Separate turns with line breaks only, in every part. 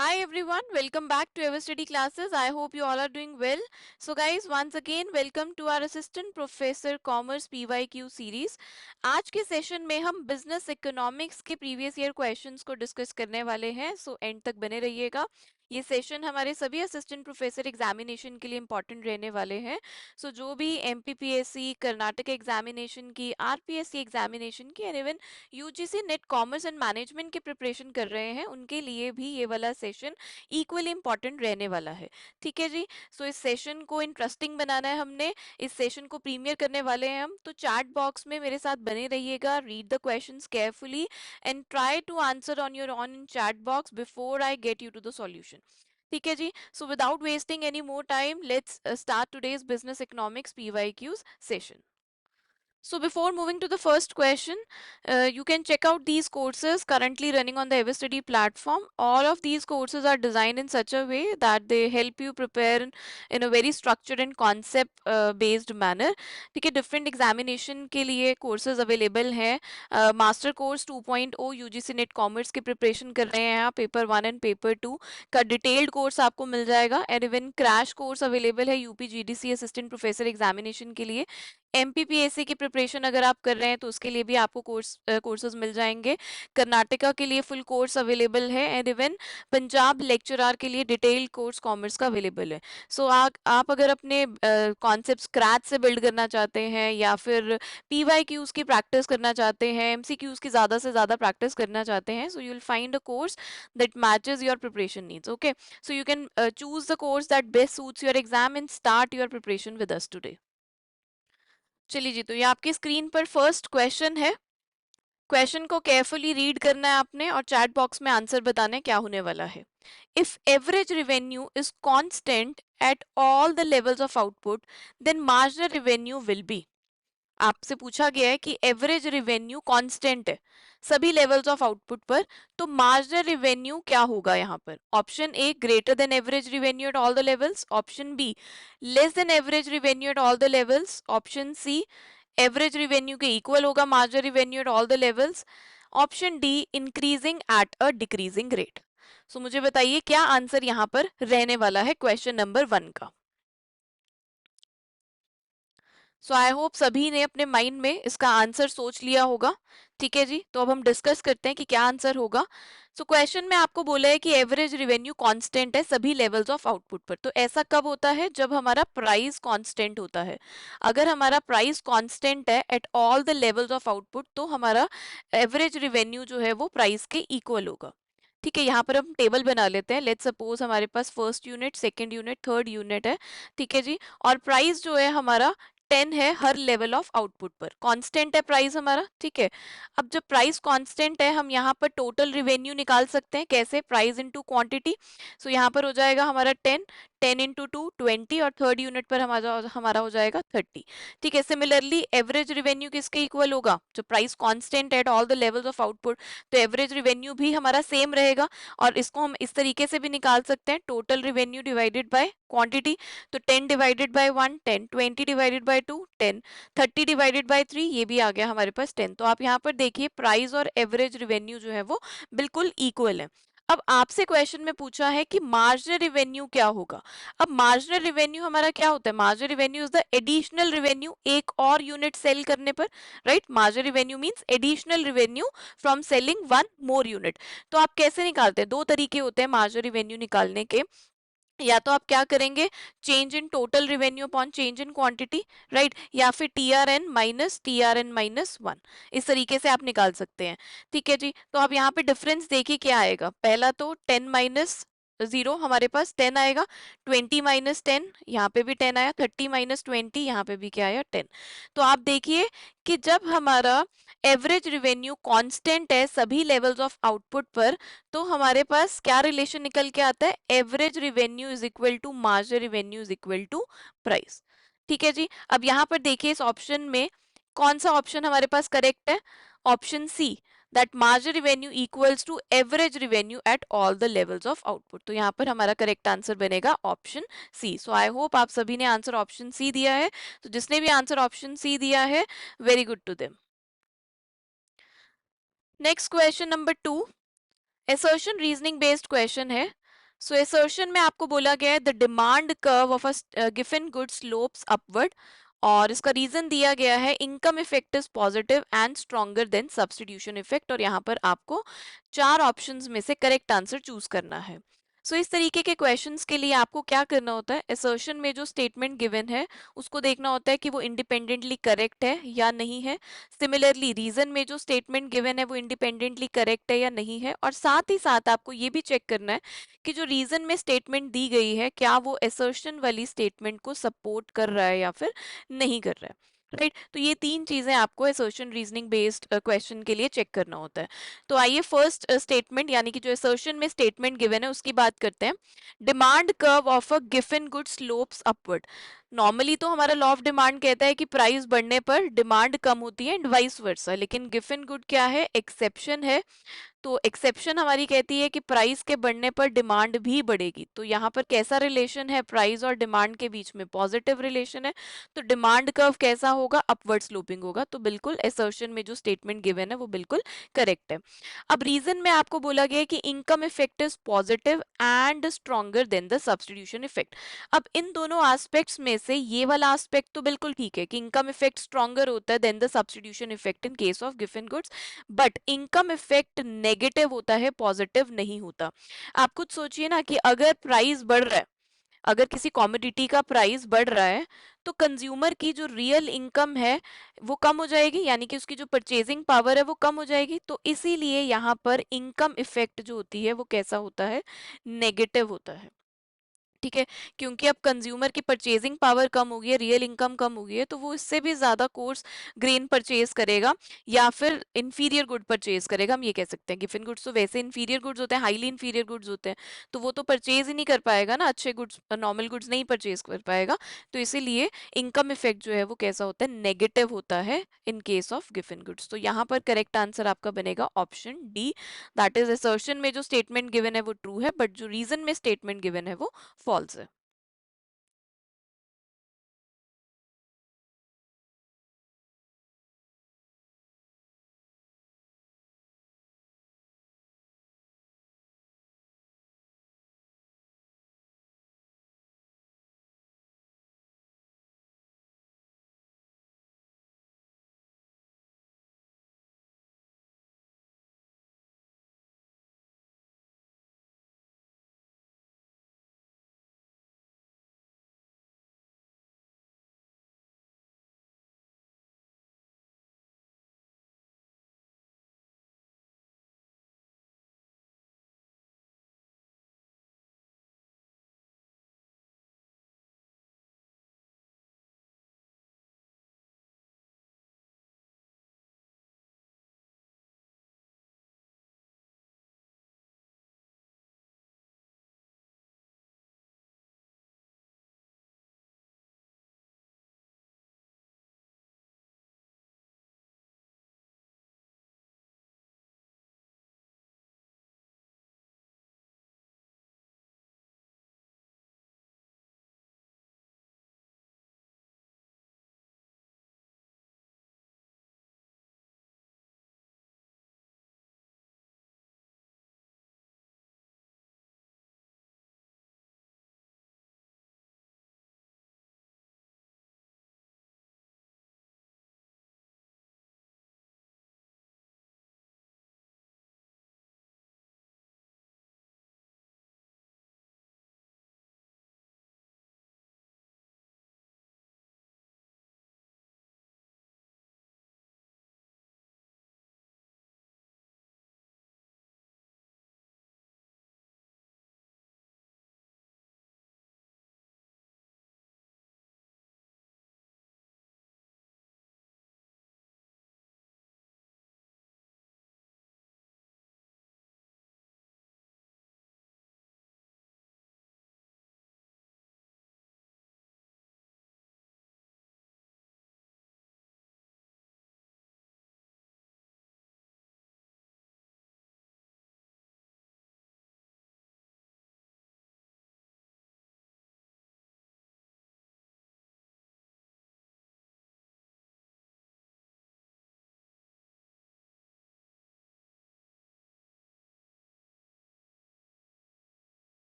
Hi everyone, welcome back to our study classes. I hope you all are doing well. So guys, once again welcome to our Assistant Professor Commerce PYQ series. आज के session में हम business economics के previous year questions को discuss करने वाले हैं, so and तक बने रहिएगा। ये सेशन हमारे सभी असिस्टेंट प्रोफेसर एग्जामिनेशन के लिए इंपॉर्टेंट रहने वाले हैं। सो जो भी एमपीपीएससी, कर्नाटक एग्जामिनेशन की, आरपीएससी एग्जामिनेशन की and even UGC net commerce and management की प्रिपरेशन कर रहे हैं, उनके लिए भी ये वाला सेशन इक्वली इंपॉर्टेंट रहने वाला है। ठीक है जी। सो इस सेशन को इंटरेस्टिंग बनाना है हमने, इस सेशन को प्रीमियर करने वाले हैं हम, तो चैट बॉक्स में मेरे साथ बने रहिएगा, read the questions carefully and try to answer on your own in chat box before I get you to the solution. ठीक है जी। So without wasting any more time, let's start today's business economics PYQs session. So before moving to the first question, you can check out these courses currently running on the EverStudy platform. All of these courses are designed in such a way that they help you prepare in a very structured and concept based manner. ठीक है, different examination के लिए courses available हैं. Master course 2.0 UGC Net Commerce की preparation कर रहे हैं आप, paper 1 and paper 2 का detailed course आपको मिल जाएगा. And even crash course available है UP GDC Assistant Professor Examination के लिए. एमपीपीएससी की प्रिपरेशन अगर आप कर रहे हैं तो उसके लिए भी आपको कोर्सेज मिल जाएंगे. कर्नाटका के लिए फुल कोर्स अवेलेबल है एंड इवन पंजाब लेक्चरर के लिए डिटेल्ड कोर्स कॉमर्स का अवेलेबल है. सो आप अगर अपने कॉन्सेप्ट स्क्रैच से बिल्ड करना चाहते हैं या फिर पीवाईक्यूज की प्रैक्टिस करना चाहते हैं, एमसीक्यूज की ज़्यादा से ज़्यादा प्रैक्टिस करना चाहते हैं, so you will find a course that matches your preparation needs. Okay, so you can choose the course that best suits your exam and start your preparation with us today. चलिए जी, तो ये आपकी screen पर first question है. Question को carefully read करना है आपने और चैट बॉक्स में आंसर बताना है क्या होने वाला है. If average revenue is constant at all the levels of output, then marginal revenue will be. आपसे पूछा गया है कि एवरेज रिवेन्यू कांस्टेंट है सभी लेवल्स ऑफ आउटपुट पर, तो मार्जिनल रिवेन्यू क्या होगा यहाँ पर. Option A greater than average revenue at all the levels, option B less than average revenue at all the levels, option C average revenue के equal होगा marginal revenue at all the levels, option D increasing at a decreasing rate. So मुझे बताइए क्या answer यहाँ पर रहने वाला है क्वेश्चन नंबर 1 का. सो आई होप सभी ने अपने माइंड में इसका आंसर सोच लिया होगा. ठीक है जी, तो अब हम डिस्कस करते हैं कि क्या आंसर होगा. सो क्वेश्चन में आपको बोला है कि एवरेज रिवेन्यू कांस्टेंट है सभी लेवल्स ऑफ आउटपुट पर. तो ऐसा कब होता है जब हमारा प्राइस कांस्टेंट होता है. अगर हमारा प्राइस कांस्टेंट है eight all the levels of output, तो हमारा एवरेज रिवेन्यू जो है वो प्राइस के इक्वल होगा. ठीक है, यहाँ पर हम टेबल बना लेते हैं. लेट्स सपोज हमारे पास first unit, second unit, third unit है. ठीक है जी, और प्राइस जो है हमारा 10 है हर लेवल ऑफ आउटपुट पर. कांस्टेंट है प्राइस हमारा. ठीक है, अब जब प्राइस कांस्टेंट है हम यहाँ पर टोटल रिवेन्यू निकाल सकते हैं. कैसे? Price into quantity. सो यहाँ पर हो जाएगा हमारा 10, 10 इंटू 2 20, और थर्ड यूनिट पर हमारा हो जाएगा 30. ठीक है, सिमिलरली एवरेज रिवेन्यू किसके इक्वल होगा? जो price constant at all the levels of output, तो एवरेज रिवेन्यू भी हमारा सेम रहेगा. और इसको हम इस तरीके से भी निकाल सकते हैं, total revenue divided by quantity. तो 10 divided by 1 10, 20 divided by 2 10, 30 divided by 3, ये भी आ गया हमारे पास 10. तो आप यहाँ पर देखिए प्राइस और एवरेज रिवेन्यू जो है वो बिल्कुल इक्वल है. अब आपसे क्वेश्चन में पूछा है कि मार्जिनल रिवेन्यू क्या होगा. अब मार्जिनल रिवेन्यू हमारा क्या होता है? Marginal revenue is the additional revenue एक और यूनिट सेल करने पर. Right, marginal revenue means additional revenue from selling one more unit. तो आप कैसे निकालते हैं? दो तरीके होते हैं मार्जिनल रिवेन्यू निकालने के. या तो आप क्या करेंगे, change in total revenue upon change in quantity, right, या फिर टीआरएन माइनस 1. इस तरीके से आप निकाल सकते हैं. ठीक है जी, तो आप यहाँ पे डिफरेंस देखिए क्या आएगा. पहला तो 10 माइनस 0 हमारे पास 10 आएगा, 20 माइनस 10 यहाँ पे भी 10 आया, 30 माइनस 20 यहाँ पे भी क्या आया 10. तो आप देखिए कि जब हमारा एवरेज रिवेन्यू कांस्टेंट है सभी लेवल्स ऑफ आउटपुट पर, तो हमारे पास क्या रिलेशन निकल के आता है? Average revenue is equal to marginal revenue is equal to price. ठीक है जी, अब यहाँ पर देखिए इस ऑप्शन में कौन सा ऑप्शन हमारे पास करेक्ट है? Option C, that marginal revenue equals to average revenue at all the levels of output. तो यहाँ पर हमारा करेक्ट आंसर बनेगा option C. So I hope आप सभी ने आंसर ऑप्शन सी दिया है. तो जिसने भी आंसर ऑप्शन सी दिया है, very good to them. Next question number 2, assertion reasoning based question है. सो assertion में आपको बोला गया है the demand curve of a गिवन गुड स्लोप्स अपवर्ड, और इसका रीजन दिया गया है income effect is positive and stronger than substitution effect, और यहाँ पर आपको चार ऑप्शंस में से करेक्ट आंसर चूज करना है। सो इस तरीके के क्वेश्चंस के लिए आपको क्या करना होता है, असर्शन में जो स्टेटमेंट गिवन है उसको देखना होता है कि वो इंडिपेंडेंटली करेक्ट है या नहीं है। सिमिलरली रीजन में जो स्टेटमेंट गिवन है वो इंडिपेंडेंटली करेक्ट है या नहीं है, और साथ ही साथ आपको ये भी चेक करना है कि जो रीजन में स्टेटमेंट दी गई है क्या वो असर्शन वाली स्टेटमेंट को सपोर्ट कर रहा है या फिर नहीं कर रहा है। राइट, तो ये तीन चीजें आपको असर्शन रीजनिंग बेस्ड क्वेश्चन के लिए चेक करना होता है। तो आइए फर्स्ट स्टेटमेंट यानी कि जो असर्शन में स्टेटमेंट गिवन है उसकी बात करते हैं। डिमांड कर्व ऑफ अ गिवन गुड स्लोप्स अपवर्ड। नॉर्मली तो हमारा लॉ ऑफ डिमांड कहता है कि प्राइस बढ़ने पर डिमांड कम होती है एंड वाइस वर्सा, लेकिन गिवन गुड क्या है, एक्सेप्शन है। तो एक्सेप्शन हमारी कहती है कि प्राइस के बढ़ने पर डिमांड भी बढ़ेगी। तो यहाँ पर कैसा रिलेशन है, प्राइस और डिमांड के बीच में पॉजिटिव रिलेशन है। तो डिमांड कर्व कैसा होगा, अपवर्ड स्लोपिंग होगा। तो बिल्कुल असर्शन में जो स्टेटमेंट गिवन है वो बिल्कुल करेक्ट है। अब रीजन में आपको बोला गया है कि income effect is positive and stronger then the substitution effect. अब इन दोनों एस्पेक्ट्स में से ये वाला एस्पेक्ट तो बिल्कुल ठीक है कि इनकम इफेक्ट स्ट्रॉन्गर होता है then the substitution effect in case of गिवन goods, but income effect negative होता है, पॉजिटिव नहीं होता। आप खुद सोचिए ना कि अगर प्राइस बढ़ रहा है, अगर किसी कॉमोडिटी का प्राइस बढ़ रहा है तो कंज्यूमर की जो रियल इनकम है वो कम हो जाएगी, यानी कि उसकी जो परचेजिंग पावर है वो कम हो जाएगी। तो इसीलिए यहाँ पर इनकम इफेक्ट जो होती है वो कैसा होता है, नेगेटिव होता है। ठीक है, क्योंकि अब कंज्यूमर की परचेजिंग पावर कम हो गई है, रियल इनकम कम हो गई है, तो वो इससे भी ज्यादा कोर्स ग्रेन परचेज करेगा या फिर इंफीरियर गुड परचेज करेगा। हम ये कह सकते हैं गिवन गुड्स तो वैसे इंफीरियर गुड्स होते हैं, हाईली इंफीरियर गुड्स होते हैं, तो वो तो परचेज ही नहीं कर पाएगा ना, अच्छे गुड्स नॉर्मल गुड्स नहीं परचेज कर पाएगा। तो इसीलिए इनकम इफेक्ट जो है वो कैसा होता है, नेगेटिव होता है इन केस ऑफ गिवन गुड्स। तो यहाँ पर करेक्ट आंसर आपका बनेगा option D, that is assertion में जो स्टेटमेंट गिवन है वो ट्रू है, बट जो रीजन में स्टेटमेंट गिवन है वो फॉल्स है।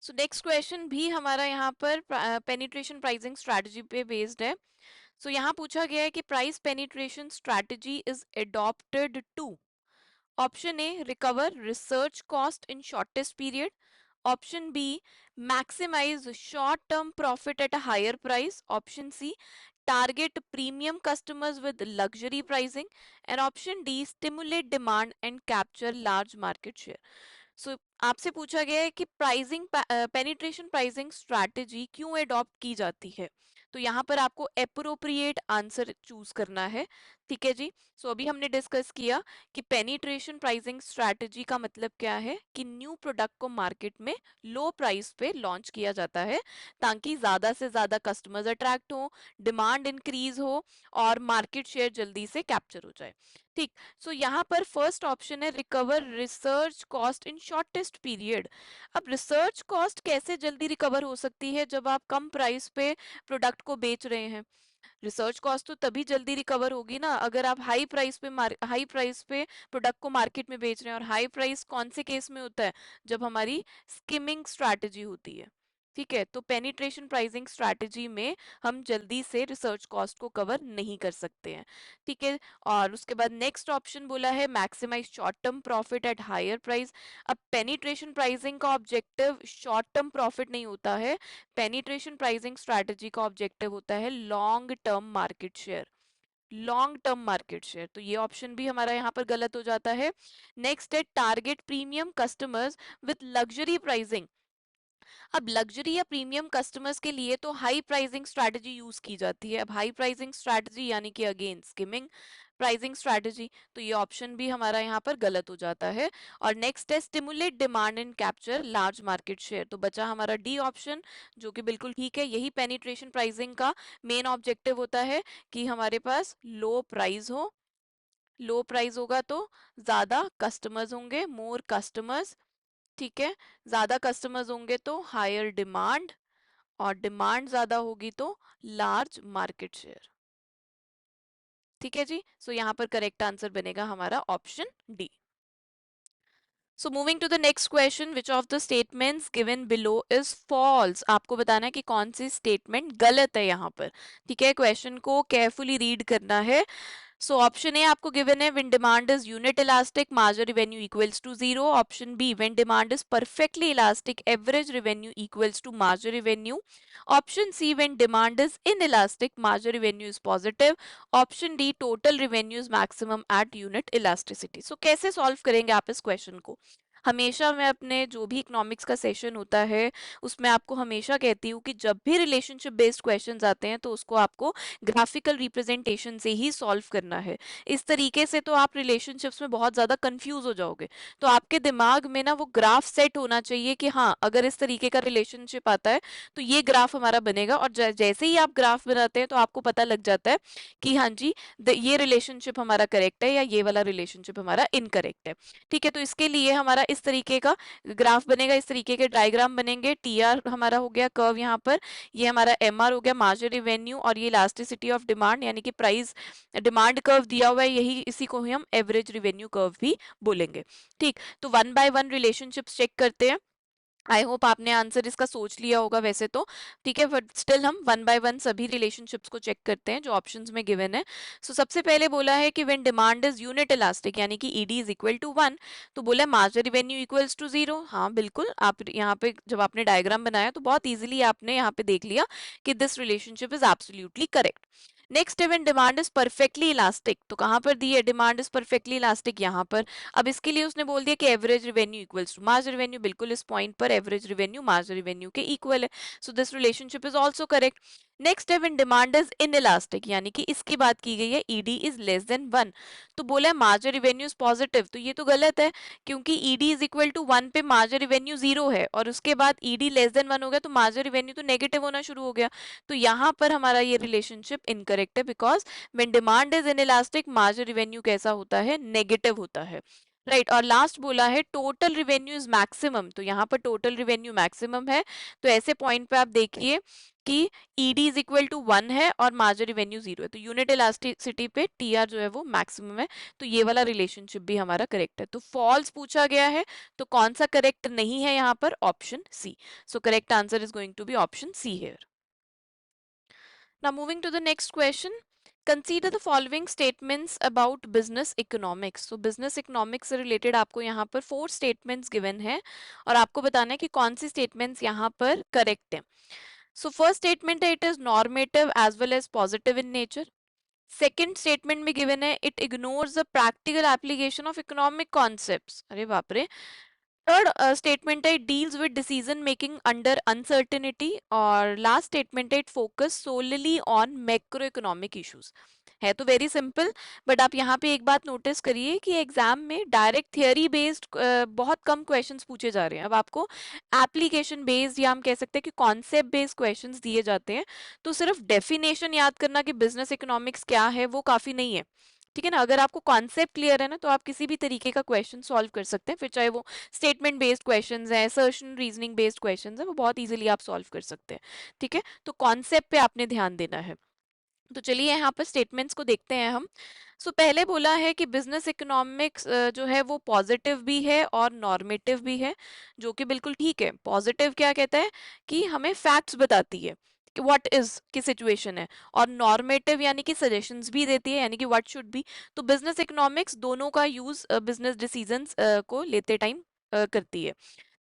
सो नेक्स्ट क्वेश्चन भी हमारा यहाँ पर पेनिट्रेशन प्राइसिंग स्ट्रैटेजी पे बेस्ड है। सो यहाँ पूछा गया है कि price penetration strategy is adopted to option A recover research cost in shortest period, option B maximise short term profit at a higher price, option C target premium customers with luxury pricing, and option D stimulate demand and capture large market share. सो आपसे पूछा गया है कि pricing penetration pricing strategy क्यों adopt की जाती है। तो यहाँ पर आपको एप्रोप्रिएट आंसर चूज करना है। ठीक है जी। सो अभी हमने डिस्कस किया कि पेनिट्रेशन प्राइसिंग स्ट्रैटेजी का मतलब क्या है कि न्यू प्रोडक्ट को मार्केट में लो प्राइस पे लॉन्च किया जाता है ताकि ज्यादा से ज्यादा कस्टमर्स अट्रैक्ट हो, डिमांड इंक्रीज हो और मार्केट शेयर जल्दी से कैप्चर हो जाए। ठीक। सो यहाँ पर फर्स्ट ऑप्शन है recover research cost in shortest period. अब रिसर्च कॉस्ट कैसे जल्दी रिकवर हो सकती है जब आप कम प्राइस पे प्रोडक्ट को बेच रहे हैं। रिसर्च कॉस्ट तो तभी जल्दी रिकवर होगी ना अगर आप हाई प्राइस पे प्रोडक्ट को मार्केट में बेच रहे हैं। और हाई प्राइस कौन से केस में होता है, जब हमारी स्किमिंग स्ट्रैटेजी होती है। ठीक है। तो पेनिट्रेशन प्राइसिंग स्ट्रैटेजी में हम जल्दी से रिसर्च कॉस्ट को कवर नहीं कर सकते हैं। ठीक है। और उसके बाद नेक्स्ट ऑप्शन बोला है maximise short term profit at higher price. अब पेनिट्रेशन प्राइसिंग का ऑब्जेक्टिव शॉर्ट टर्म प्रॉफिट नहीं होता है। पेनिट्रेशन प्राइसिंग स्ट्रैटेजी का ऑब्जेक्टिव होता है long term market share. Long term market share, तो ये ऑप्शन भी हमारा यहाँ पर गलत हो जाता है। नेक्स्ट है target premium customers with luxury pricing. अब लग्जरी या प्रीमियम कस्टमर्स के लिए तो हाई प्राइसिंग स्ट्रैटेजी यूज की जाती है। अब हाई प्राइसिंग स्ट्रैटेजी यानी कि अगेन स्किमिंग प्राइसिंग स्ट्रैटेजी, तो ये ऑप्शन भी हमारा यहाँ पर गलत हो जाता है। और नेक्स्ट है stimulate demand and capture large market share, तो बचा हमारा डी ऑप्शन जो कि बिल्कुल ठीक है। यही पेनिट्रेशन प्राइसिंग का मेन ऑब्जेक्टिव होता है कि हमारे पास लो प्राइस हो। लो प्राइस होगा तो ज्यादा कस्टमर्स होंगे, मोर कस्टमर्स। ठीक है। ज्यादा कस्टमर्स होंगे तो हायर डिमांड, और डिमांड ज्यादा होगी तो लार्ज मार्केट शेयर। ठीक है जी। सो यहाँ पर करेक्ट आंसर बनेगा हमारा option D. So moving to the next question, which of the statements given below is false. आपको बताना है कि कौन सी स्टेटमेंट गलत है यहाँ पर। ठीक है। क्वेश्चन को केयरफुली रीड करना है। सो ऑप्शन ए आपको गिवन है when demand is unit elastic margin revenue equals to zero, option B when demand is perfectly elastic average revenue equals to margin revenue, option C when demand is inelastic margin revenue is positive, option D total revenue is maximum at unit elasticity. So कैसे solve करेंगे आप इस question को। हमेशा मैं अपने जो भी इकोनॉमिक्स का सेशन होता है उसमें आपको हमेशा कहती हूँ कि जब भी रिलेशनशिप बेस्ड क्वेश्चंस आते हैं तो उसको आपको ग्राफिकल रिप्रेजेंटेशन से ही सॉल्व करना है। इस तरीके से तो आप रिलेशनशिप्स में बहुत ज्यादा कंफ्यूज हो जाओगे। तो आपके दिमाग में ना वो ग्राफ सेट होना चाहिए कि हाँ अगर इस तरीके का रिलेशनशिप आता है तो ये ग्राफ हमारा बनेगा। और जैसे ही आप ग्राफ बनाते हैं तो आपको पता लग जाता है कि हाँ जी ये रिलेशनशिप हमारा करेक्ट है या ये वाला रिलेशनशिप हमारा इनकरेक्ट है। ठीक है। तो इसके लिए हमारा इस तरीके का ग्राफ बनेगा, इस तरीके के डायग्राम बनेंगे। टी आर हमारा हो गया कर्व यहाँ पर, ये हमारा एम आर हो गया मार्जिन रिवेन्यू, और ये इलास्टिसिटी ऑफ डिमांड यानी कि प्राइस डिमांड कर्व दिया हुआ है, यही इसी को ही हम एवरेज रिवेन्यू कर्व भी बोलेंगे। ठीक। तो one by one relationships check करते हैं। आई होप आपने आंसर इसका सोच लिया होगा वैसे तो। ठीक है। बट स्टिल हम वन बाय वन सभी रिलेशनशिप्स को चेक करते हैं जो ऑप्शंस में गिवन है। सो सबसे पहले बोला है कि when demand is unit elastic यानी कि ED is equal to one, तो बोला margin revenue equals to zero. हाँ बिल्कुल, आप यहाँ पे जब आपने डायग्राम बनाया तो बहुत इजीली आपने यहाँ पे देख लिया कि this relationship is absolutely correct. Next है when demand is perfectly elastic, तो कहाँ पर दी है डिमांड इज परफेक्टली इलास्टिक, यहाँ पर। अब इसके लिए उसने बोल दिया कि average revenue equals to margin revenue, बिल्कुल इस पॉइंट पर एवरेज रिवेन्यू मार्जिन रिवेन्यू के इक्वल है। So this relationship is also correct. Next है when demand is inelastic यानी कि इसकी बात की गई है ED is less than one, तो बोला है मार्जिन रिवेन्यू इज पॉजिटिव, तो ये तो गलत है क्योंकि ED is equal to one पे मार्जिन रिवेन्यू जीरो है और उसके बाद ईडी लेस देन वन हो गया तो मार्जिन रिवेन्यू तो नेगेटिव होना शुरू हो गया। तो यहाँ पर हमारा ये रिलेशनशिप इनकरेक्ट है because when demand is inelastic margin revenue कैसा होता है, नेगेटिव होता है। राइट, और लास्ट बोला है टोटल रिवेन्यू इज मैक्सिमम, तो यहाँ पर टोटल रिवेन्यू मैक्सिमम है, तो ऐसे पॉइंट पे आप देखिए कि ईडी इज इक्वल टू 1 है और मार्जिन रिवेन्यू 0 है, तो यूनिट इलास्टिसिटी पे टीआर जो है वो मैक्सिमम है, तो ये वाला रिलेशनशिप भी हमारा करेक्ट है। तो फॉल्स पूछा गया है, तो कौन सा करेक्ट नहीं है यहाँ पर? Option C. So correct answer is going to be option C here. Now moving to the next question. Consider the following statements about business economics. So business economics से related आपको यहाँ पर 4 statements given है और आपको बताना है कि कौन सी statements यहाँ पर correct है. So first statement है it is normative as well as positive in nature. Second statement में given है it ignores the practical application of economic concepts. अरे बाप रे. Third statement है it deals with decision making under uncertainty और last statement है it focus solely on macroeconomic issues. है तो वेरी सिंपल, बट आप यहाँ पे एक बात नोटिस करिए कि एग्जाम में डायरेक्ट थियरी बेस्ड बहुत कम क्वेश्चंस पूछे जा रहे हैं। अब आपको एप्लीकेशन बेस्ड या हम कह सकते हैं कि कॉन्सेप्ट बेस्ड क्वेश्चंस दिए जाते हैं, तो सिर्फ डेफिनेशन याद करना कि बिजनेस इकोनॉमिक्स क्या है वो काफी नहीं है। ठीक है ना, अगर आपको कॉन्सेप्ट क्लियर है ना, तो आप किसी भी तरीके का क्वेश्चन सॉल्व कर सकते हैं, फिर चाहे वो स्टेटमेंट बेस्ड क्वेश्चंस हैं, असर्शन रीजनिंग बेस्ड क्वेश्चंस हैं, वो बहुत इजीली आप सॉल्व कर सकते हैं। ठीक है, तो कॉन्सेप्ट पे आपने ध्यान देना है। तो चलिए यहाँ पर स्टेटमेंट्स को देखते हैं हम। पहले बोला है कि बिजनेस इकोनॉमिक्स जो है वो पॉजिटिव भी है और नॉर्मेटिव भी है, जो कि बिल्कुल ठीक है। पॉजिटिव क्या कहता है कि हमें फैक्ट्स बताती है कि व्हाट इज की सिचुएशन है, और नॉर्मेटिव यानी कि सजेशंस भी देती है, यानी कि व्हाट शुड बी। तो बिजनेस इकोनॉमिक्स दोनों का यूज बिजनेस डिसीजंस को लेते टाइम करती है।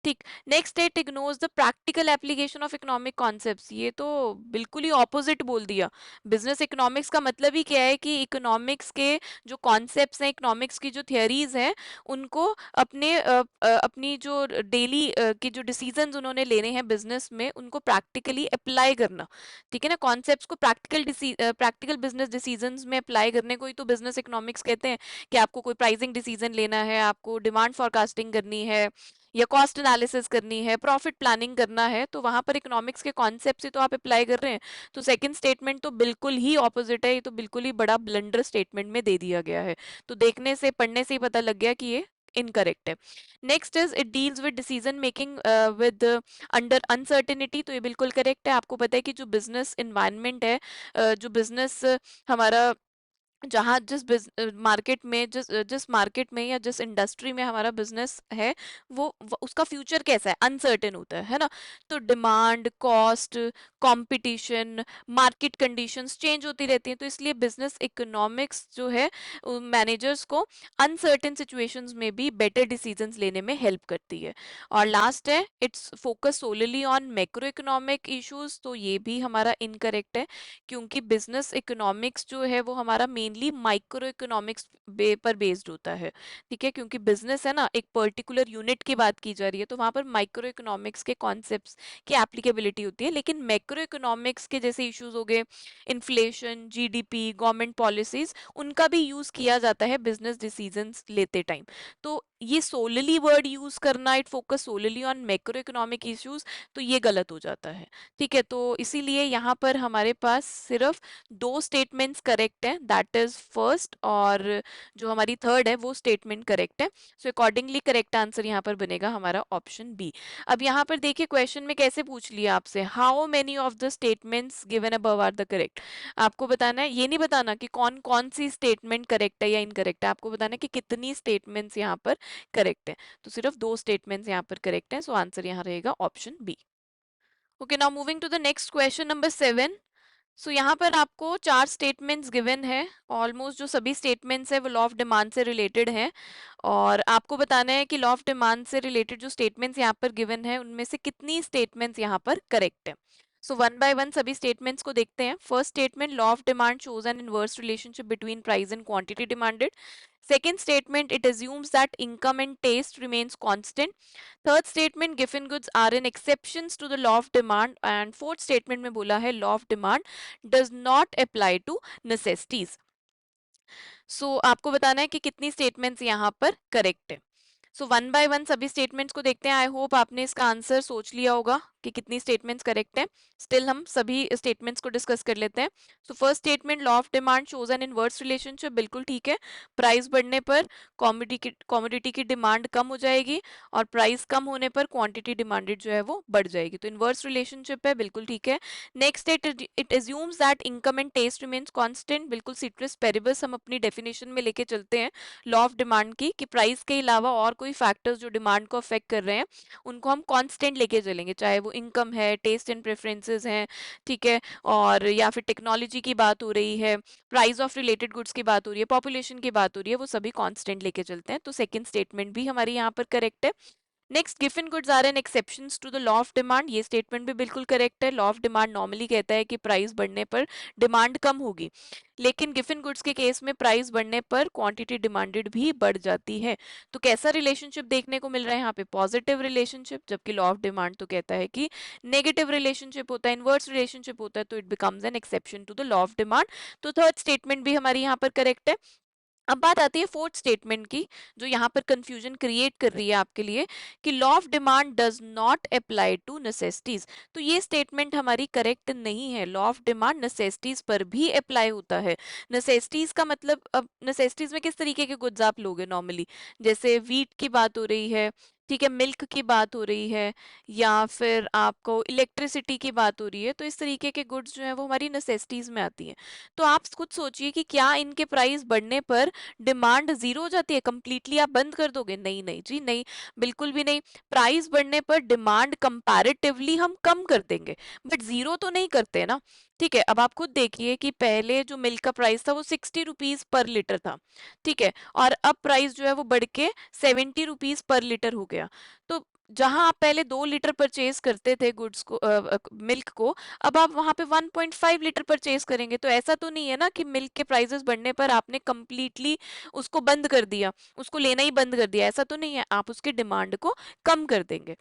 ठीक। Next it ignores the practical application of economic concepts, ये तो बिल्कुल ही ऑपोजिट बोल दिया। बिजनेस इकोनॉमिक्स का मतलब ही क्या है कि इकोनॉमिक्स के जो कॉन्सेप्ट्स हैं, इकोनॉमिक्स की जो थियरीज हैं, उनको अपनी जो डेली की जो डिसीजंस उन्होंने लेने हैं बिजनेस में, उनको प्रैक्टिकली अप्लाई करना। ठीक है ना, कॉन्सेप्ट्स को प्रैक्टिकल बिजनेस डिसीजंस में अप्लाई करने को ही तो बिजनेस इकोनॉमिक्स कहते हैं। कि आपको कोई प्राइसिंग डिसीजन लेना है, आपको डिमांड फॉरकास्टिंग करनी है, या कॉस्ट एनालिसिस करनी है, प्रॉफिट प्लानिंग करना है, तो वहां पर इकोनॉमिक्स के कॉन्सेप्ट से तो आप अप्लाई कर रहे हैं। तो सेकंड स्टेटमेंट तो बिल्कुल ही ऑपोजिट है, ये तो बिल्कुल ही बड़ा ब्लंडर स्टेटमेंट में दे दिया गया है। तो देखने से, पढ़ने से ही पता लग गया कि ये इनकरेक्ट है। Next is it deals with decision making with under uncertainty, तो ये बिल्कुल करेक्ट है। आपको पता है कि जो बिजनेस इन्वायरमेंट है, जो बिजनेस हमारा, जहाँ जिस मार्केट में, जिस मार्केट में या जिस इंडस्ट्री में हमारा बिजनेस है, वो उसका फ्यूचर कैसा है, अनसर्टेन होता है ना। तो demand, cost, competition, market conditions change होती रहती हैं, तो इसलिए बिजनेस इकोनॉमिक्स जो है मैनेजर्स को अनसर्टेन सिचुएशंस में भी बेटर डिसीजंस लेने में हेल्प करती है। और लास्ट है it's focus solely on macro economic issues, तो ये भी हमारा इनकरेक्ट है, क्योंकि बिजनेस इकोनॉमिक्स जो है वो हमारा मेनली माइक्रो इकोनॉमिक्स पर बेस्ड होता है। ठीक है, क्योंकि बिजनेस है ना, एक पर्टिकुलर यूनिट की बात की जा रही है, तो वहां पर माइक्रो इकोनॉमिक्स के कॉन्सेप्ट्स की एप्लीकेबिलिटी होती है। लेकिन मैक्रो इकोनॉमिक्स के जैसे इश्यूज हो गए, इन्फ्लेशन, जीडीपी, गवर्नमेंट पॉलिसीज, उनका भी यूज किया जाता है बिजनेस डिसीजंस लेते टाइम। तो ये सोलली वर्ड यूज करना, it focus solely on macro economic issues, तो ये गलत हो जाता है। ठीक है, तो इसीलिए यहाँ पर हमारे पास सिर्फ 2 स्टेटमेंट्स करेक्ट हैं, दैट इज फर्स्ट, और जो हमारी थर्ड है वो स्टेटमेंट करेक्ट है। सो अकॉर्डिंगली करेक्ट आंसर यहाँ पर बनेगा हमारा ऑप्शन बी। अब यहाँ पर देखिए क्वेश्चन में कैसे पूछ लिया आपसे, how many of the statements given above are the correct. आपको बताना है, ये नहीं बताना कि कौन कौन सी स्टेटमेंट करेक्ट है या इनकरेक्ट है, आपको बताना है कि कितनी स्टेटमेंट्स यहाँ पर करेक्ट है। तो सिर्फ 2 स्टेटमेंट्स यहाँ पर करेक्ट है, सो आंसर यहाँ रहेगा option B. Okay, now moving to the next question number 7। यहाँ पर आपको 4 स्टेटमेंट्स गिवन है, ऑलमोस्ट जो सभी स्टेटमेंट्स है वो लॉ ऑफ डिमांड से रिलेटेड है, और आपको बताना है कि लॉ ऑफ डिमांड से रिलेटेड जो स्टेटमेंट्स यहाँ पर गिवन है, उनमें से कितनी स्टेटमेंट्स यहाँ पर करेक्ट है। वन बाय वन सभी स्टेटमेंट्स को देखते हैं। First statement, law of demand shows N inverse relationship between price and quantity demanded. Second statement, it assumes that income and taste remains constant. Third statement, given goods are in exceptions to the law of demand. And fourth statement में बोला है law of demand does not apply to necessities. आपको बताना है कि कितनी statements यहाँ पर correct है। वन बाय वन सभी स्टेटमेंट्स को देखते हैं। आई होप आपने इसका आंसर सोच लिया होगा कि कितनी स्टेटमेंट्स करेक्ट हैं। स्टिल हम सभी स्टेटमेंट्स को डिस्कस कर लेते हैं। So first statement, law of demand shows N inverse relationship, बिल्कुल ठीक है। प्राइस बढ़ने पर कॉमोडिटी की डिमांड कम हो जाएगी और प्राइस कम होने पर क्वांटिटी डिमांडेड जो है वो बढ़ जाएगी, तो इनवर्स रिलेशनशिप है, बिल्कुल ठीक है। Next, it assumes that income and taste remains constant, बिल्कुल सिट्रस पेरिबस हम अपनी डेफिनेशन में लेके चलते हैं लॉ ऑफ डिमांड की, कि प्राइस के अलावा और कोई फैक्टर्स जो डिमांड को अफेक्ट कर रहे हैं उनको हम कांस्टेंट लेके चलेंगे, चाहे वो इनकम है, टेस्ट एंड प्रेफरेंसेस हैं, ठीक है, और या फिर टेक्नोलॉजी की बात हो रही है, प्राइस ऑफ रिलेटेड गुड्स की बात हो रही है, पॉपुलेशन की बात हो रही है, वो सभी कांस्टेंट लेके चलते हैं। तो सेकंड स्टेटमेंट भी हमारी यहाँ पर करेक्ट है। नेक्स्ट, गिवन goods are an exceptions to the law of demand, ये स्टेटमेंट भी बिल्कुल करेक्ट है। लॉ ऑफ डिमांड नॉर्मली कहता है कि प्राइस बढ़ने पर डिमांड कम होगी, लेकिन गिवन गुड्स के केस में प्राइस बढ़ने पर क्वांटिटी डिमांडेड भी बढ़ जाती है। तो कैसा रिलेशनशिप देखने को मिल रहा है यहाँ पे? पॉजिटिव रिलेशनशिप, जबकि लॉ ऑफ डिमांड तो कहता है कि नेगेटिव रिलेशनशिप होता है, इनवर्स रिलेशनशिप होता है, तो it becomes an exception to the law of demand. तो थर्ड स्टेटमेंट भी हमारी यहाँ पर करेक्ट है। अब बात आती है फोर्थ स्टेटमेंट की, जो यहाँ पर कंफ्यूजन क्रिएट कर रही है आपके लिए, कि law of demand does not apply to necessities. तो ये स्टेटमेंट हमारी करेक्ट नहीं है। लॉ ऑफ डिमांड नेसेसिटीज पर भी अप्लाई होता है। नेसेसिटीज का मतलब, अब नेसेसिटीज में किस तरीके के गुड्स आप लोगे नॉर्मली? जैसे वीट की बात हो रही है, ठीक है, मिल्क की बात हो रही है, या फिर आपको इलेक्ट्रिसिटी की बात हो रही है, तो इस तरीके के गुड्स जो है वो हमारी नेसेसिटीज में आती हैं। तो आप खुद सोचिए कि क्या इनके प्राइस बढ़ने पर डिमांड जीरो हो जाती है, कंप्लीटली आप बंद कर दोगे? नहीं नहीं जी नहीं, बिल्कुल भी नहीं। प्राइस बढ़ने पर डिमांड कंपैरेटिवली हम कम कर देंगे, बट जीरो तो नहीं करते ना। ठीक है, अब आप खुद देखिए कि पहले जो मिल्क का प्राइस था वो 60 रुपीज पर लीटर था, ठीक है, और अब प्राइस जो है वो बढ़ के 70 रुपीज पर लीटर हो गया। तो जहां आप पहले 2 लीटर परचेज करते थे गुड्स को, मिल्क को, अब आप वहां पे 1.5 लीटर परचेज करेंगे। तो ऐसा तो नहीं है ना कि मिल्क के प्राइसेस बढ़ने पर आपने कंप्लीटली उसको बंद कर दिया, उसको लेना ही बंद कर दिया, ऐसा तो नहीं है, आप उसके डिमांड को कम कर देंगे।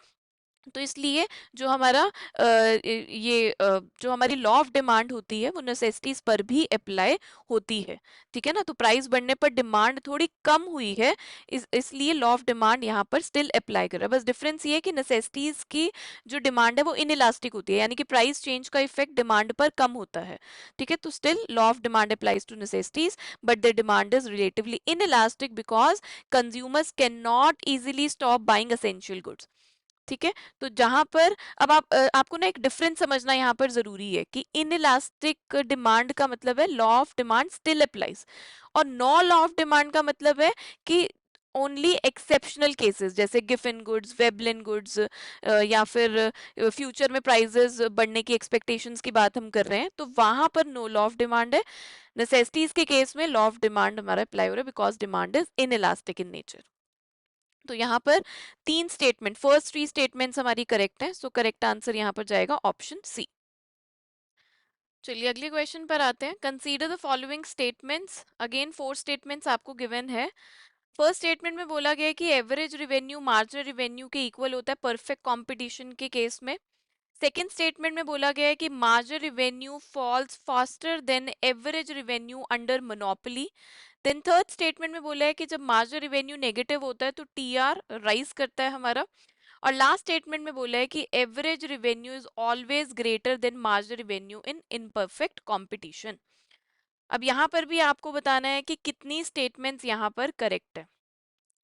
तो इसलिए जो हमारा जो हमारी लॉ ऑफ डिमांड होती है वो नेसेसिटीज पर भी अप्लाई होती है, ठीक है ना। तो प्राइस बढ़ने पर डिमांड थोड़ी कम हुई है, इसलिए लॉ ऑफ डिमांड यहाँ पर स्टिल अप्लाई कर रहा है। बस डिफरेंस ये है कि नेसेसिटीज की जो डिमांड है वो इनइलास्टिक होती है, यानी कि प्राइस चेंज का इफेक्ट डिमांड पर कम होता है, ठीक है। तो still law of demand applies to necessities, but the demand is relatively inelastic because consumers can not easily stop buying essential goods, ठीक है। तो जहां पर अब आपको ना एक डिफरेंस समझना यहाँ पर जरूरी है कि इनइलास्टिक डिमांड का मतलब है law of demand still applies, और नो लॉ ऑफ डिमांड का मतलब है कि ओनली एक्सेप्शनल केसेस, जैसे गिफन गुड्स, वेबलिन गुड्स, या फिर फ्यूचर में प्राइजेस बढ़ने की एक्सपेक्टेशंस की बात हम कर रहे हैं, तो वहां पर नो लॉ ऑफ डिमांड है। नेसेसिटीज के केस में लॉ ऑफ डिमांड हमारा अप्लाई हो रहा है because demand is inelastic in nature. तो यहाँ पर 3 स्टेटमेंट, फर्स्ट 3 स्टेटमेंट्स हमारी करेक्ट है, सो करेक्ट आंसर यहाँ पर जाएगा ऑप्शन सी। चलिए अगले क्वेश्चन पर आते हैं। Consider the following statements, again 4 statements आपको गिवन है। फर्स्ट स्टेटमेंट में बोला गया है कि एवरेज रिवेन्यू मार्जिनल रिवेन्यू के इक्वल होता है परफेक्ट कंपटीशन के केस में। सेकेंड स्टेटमेंट में बोला गया है कि marginal revenue falls faster than average revenue under monopoly. Then third statement में बोला है कि जब मार्जिनल रिवेन्यू नेगेटिव होता है तो टीआर राइज करता है हमारा। और लास्ट स्टेटमेंट में बोला है कि average revenue is always greater then marginal revenue in imperfect competition. अब यहाँ पर भी आपको बताना है कि कितनी स्टेटमेंट्स यहाँ पर करेक्ट है।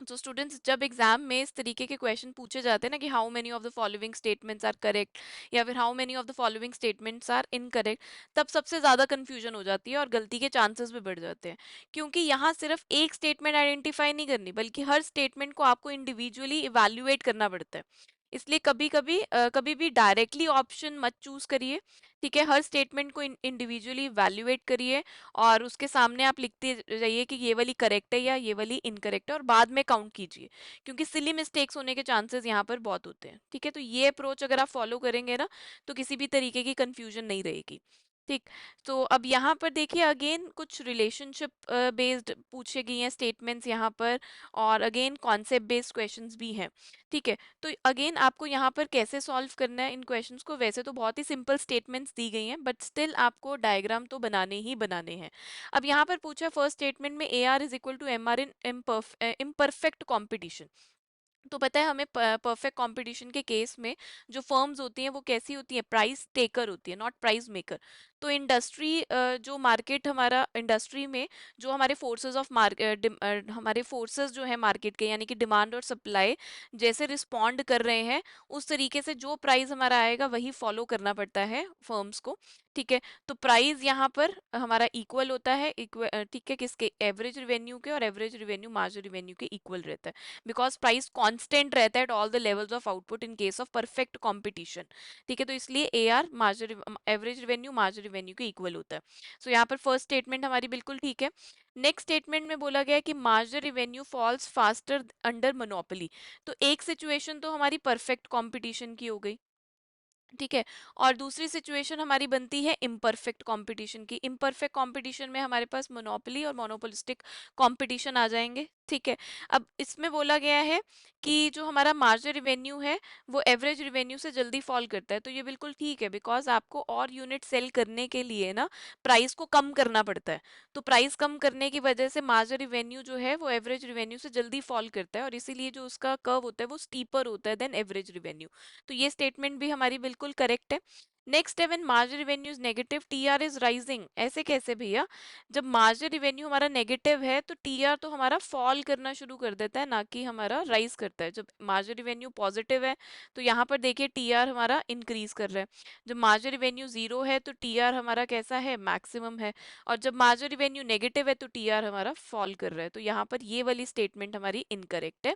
तो स्टूडेंट्स, जब एग्जाम में इस तरीके के क्वेश्चन पूछे जाते हैं ना कि how many of the following statements are correct, या फिर how many of the following statements are incorrect, तब सबसे ज्यादा कंफ्यूजन हो जाती है और गलती के चांसेस भी बढ़ जाते हैं, क्योंकि यहाँ सिर्फ एक स्टेटमेंट आइडेंटिफाई नहीं करनी, बल्कि हर स्टेटमेंट को आपको इंडिविजुअली इवेल्युएट करना पड़ता है। इसलिए कभी भी डायरेक्टली ऑप्शन मत चूज करिए, ठीक है। हर स्टेटमेंट को इंडिविजुअली इवेल्युएट करिए और उसके सामने आप लिखते जाइए कि ये वाली करेक्ट है या ये वाली इनकरेक्ट है, और बाद में काउंट कीजिए, क्योंकि सिली मिस्टेक्स होने के चांसेस यहाँ पर बहुत होते हैं, ठीक है। तो ये अप्रोच अगर आप फॉलो करेंगे ना, तो किसी भी तरीके की कंफ्यूजन नहीं रहेगी, ठीक। तो अब यहाँ पर देखिए, अगेन कुछ रिलेशनशिप बेस्ड पूछे गई हैं स्टेटमेंट्स यहाँ पर, और अगेन कॉन्सेप्ट बेस्ड क्वेश्चंस भी हैं, ठीक है। तो अगेन आपको यहाँ पर कैसे सॉल्व करना है इन क्वेश्चंस को, वैसे तो बहुत ही सिंपल स्टेटमेंट्स दी गई हैं, बट स्टिल आपको डायग्राम तो बनाने ही बनाने हैं। अब यहाँ पर पूछा फर्स्ट स्टेटमेंट में A R is equal to M R in imperfect competition. तो पता है हमें परफेक्ट कंपटीशन के केस में जो फर्म्स होती हैं वो कैसी होती हैं, प्राइस टेकर होती है, नॉट प्राइस मेकर। तो इंडस्ट्री जो मार्केट, हमारा इंडस्ट्री में जो हमारे फोर्सेस ऑफ मार्केट, हमारे फोर्सेस जो है मार्केट के, यानी कि डिमांड और सप्लाई जैसे रिस्पॉन्ड कर रहे हैं, उस तरीके से जो प्राइस हमारा आएगा वही फॉलो करना पड़ता है फर्म्स को। ठीक है। तो प्राइस यहाँ पर हमारा इक्वल होता है, ठीक है, किसके, एवरेज रिवेन्यू के, और एवरेज रिवेन्यू मार्जिन रिवेन्यू के इक्वल रहता है, बिकॉज प्राइस कांस्टेंट रहता है eight all the levels of output in case of perfect competition. ठीक है। तो इसलिए A R margin, average revenue margin revenue के इक्वल होता है। सो यहाँ पर फर्स्ट स्टेटमेंट हमारी बिल्कुल ठीक है। नेक्स्ट स्टेटमेंट में बोला गया है कि margin revenue falls faster under monopoly. तो एक सिचुएशन तो हमारी परफेक्ट कंपटीशन की हो गई, ठीक है, और दूसरी सिचुएशन हमारी बनती है इम्परफेक्ट कंपटीशन की। इम्परफेक्ट कंपटीशन में हमारे पास मोनोपोली और मोनोपोलिस्टिक कंपटीशन आ जाएंगे। ठीक है। अब इसमें बोला गया है कि जो हमारा मार्जिन रिवेन्यू है वो एवरेज रिवेन्यू से जल्दी फॉल करता है। तो ये बिल्कुल ठीक है, बिकॉज आपको और यूनिट सेल करने के लिए ना प्राइस को कम करना पड़ता है। तो प्राइस कम करने की वजह से मार्जिन रिवेन्यू जो है वो एवरेज रिवेन्यू से जल्दी फॉल करता है, और इसीलिए जो उसका कर्व होता है वो स्टीपर होता है देन एवरेज रिवेन्यू। तो ये स्टेटमेंट भी हमारी बिल्कुल करेक्ट है। नेक्स्ट है, when margin revenue is negative TR is rising. ऐसे कैसे भैया, जब मार्जिन रिवेन्यू हमारा नेगेटिव है तो टीआर तो हमारा फॉल करना शुरू कर देता है, ना कि हमारा राइज करता है। जब मार्जिन रिवेन्यू पॉजिटिव है तो यहाँ पर देखिए टीआर हमारा इंक्रीज कर रहा है। जब मार्जिन रिवेन्यू जीरो है तो टीआर हमारा कैसा है, मैक्सिमम है। और जब मार्जिन रिवेन्यू नेगेटिव है तो टीआर हमारा फॉल कर रहा है। तो यहाँ पर ये वाली स्टेटमेंट हमारी इनकरेक्ट है।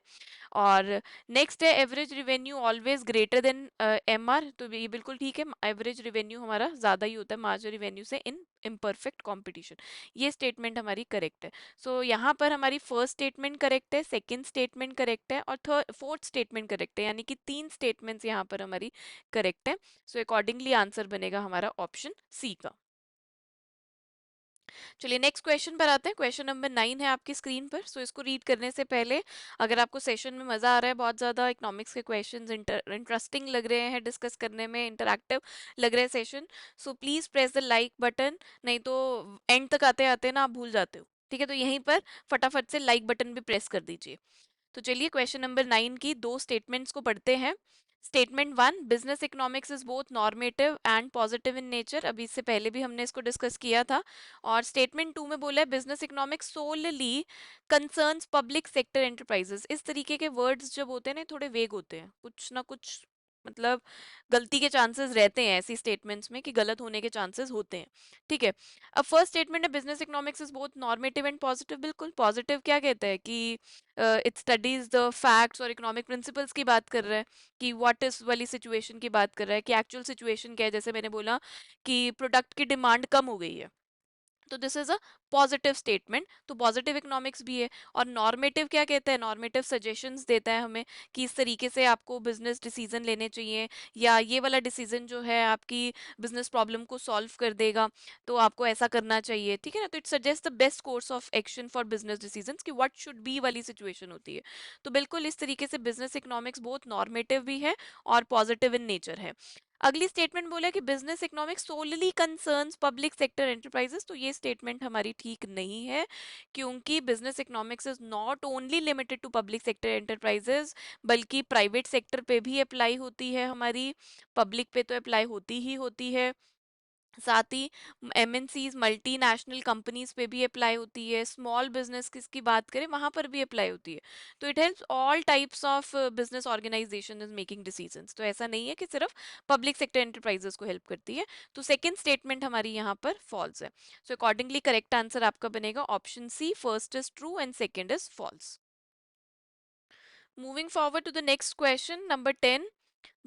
और नेक्स्ट है, average revenue always greater than M R. तो ये बिल्कुल ठीक है, एवरेज रिवेन्यू हमारा ज़्यादा ही होता है मार्जिन रिवेन्यू से इन इम्परफेक्ट कंपटीशन। ये स्टेटमेंट हमारी करेक्ट है। सो यहाँ पर हमारी फर्स्ट स्टेटमेंट करेक्ट है, सेकंड स्टेटमेंट करेक्ट है, और थर्ड फोर्थ स्टेटमेंट करेक्ट है, यानी कि तीन स्टेटमेंट्स यहाँ पर हमारी करेक्ट है। सो अकॉर्डिंगली आंसर बनेगा हमारा ऑप्शन सी का। चलिए नेक्स्ट क्वेश्चन पर आते हैं। क्वेश्चन नंबर 9 है आपकी स्क्रीन पर। सो इसको रीड करने से पहले, अगर आपको सेशन में मज़ा आ रहा है, बहुत ज़्यादा इकोनॉमिक्स के क्वेश्चंस इंटरेस्टिंग लग रहे हैं, डिस्कस करने में इंटरैक्टिव लग रहे हैं session, so please press the like button. नहीं तो एंड तक आते आते ना आप भूल जाते हो। ठीक है, तो यहीं पर फटाफट से लाइक बटन भी प्रेस कर दीजिए। तो चलिए क्वेश्चन नंबर 9 की दो स्टेटमेंट्स को पढ़ते हैं। Statement 1, business economics is both normative and positive in nature. अभी इससे पहले भी हमने इसको डिस्कस किया था। और स्टेटमेंट 2 में बोला है, business economics solely concerns public sector enterprises. इस तरीके के वर्ड्स जब होते हैं ना, थोड़े वेग होते हैं, कुछ ना कुछ मतलब गलती के चांसेस रहते हैं ऐसी स्टेटमेंट्स में, कि गलत होने के चांसेस होते हैं। ठीक है। अब फर्स्ट स्टेटमेंट है, business economics is both normative and positive. बिल्कुल पॉजिटिव क्या कहता है कि इट स्टडीज द फैक्ट्स और इकोनॉमिक प्रिंसिपल्स की बात कर रहा है, कि व्हाट इज वाली सिचुएशन की बात कर रहा है, कि एक्चुअल सिचुएशन क्या है। जैसे मैंने बोला कि प्रोडक्ट की डिमांड कम हो गई है, तो this is a positive statement. तो पॉजिटिव इकोनॉमिक्स भी है। और नॉर्मेटिव क्या कहता है, नॉर्मेटिव सजेशंस देता है हमें कि इस तरीके से आपको बिजनेस डिसीजन लेने चाहिए, या ये वाला डिसीजन जो है आपकी बिजनेस प्रॉब्लम को सॉल्व कर देगा, तो आपको ऐसा करना चाहिए। ठीक है ना। तो it suggest the best course of action for business decisions, कि व्हाट शुड बी वाली सिचुएशन होती है। तो बिल्कुल इस तरीके से बिजनेस इकोनॉमिक्स बहुत नॉर्मेटिव भी है और पॉजिटिव इन नेचर है। अगली स्टेटमेंट बोला कि business economics solely concerns public sector enterprises. तो ये स्टेटमेंट हमारी ठीक नहीं है, क्योंकि business economics is not only limited to public sector enterprises, बल्कि प्राइवेट सेक्टर पे भी अप्लाई होती है हमारी, पब्लिक पे तो अप्लाई होती ही होती है। साथ ही एमएनसीज, मल्टीनेशनल कंपनीज पे भी अप्लाई होती है, स्मॉल बिजनेस की बात करें वहां पर भी अप्लाई होती है। तो it helps all types of business organization in making decisions. तो ऐसा नहीं है कि सिर्फ पब्लिक सेक्टर एंटरप्राइजेस को हेल्प करती है। तो सेकंड स्टेटमेंट हमारी यहाँ पर फॉल्स है। सो अकॉर्डिंगली करेक्ट आंसर आपका बनेगा option C, first is true and second is false. Moving forward to the next question number 10।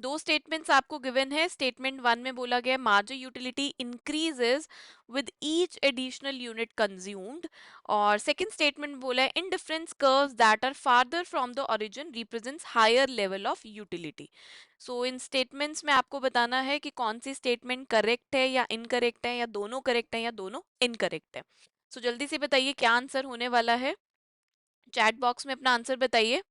दो स्टेटमेंट्स आपको गिवन है। स्टेटमेंट 1 में बोला गया margin utility increases with each additional unit consumed, और सेकंड स्टेटमेंट बोला है, indifference curves that are farther from the origin represents higher level of utility. So in statements में आपको बताना है कि कौन सी स्टेटमेंट करेक्ट है या इनकरेक्ट है, या दोनों करेक्ट है या दोनों इनकरेक्ट है। सो जल्दी से बताइए क्या आंसर होने वाला है, चैट बॉक्स में अपना आंसर बताइए।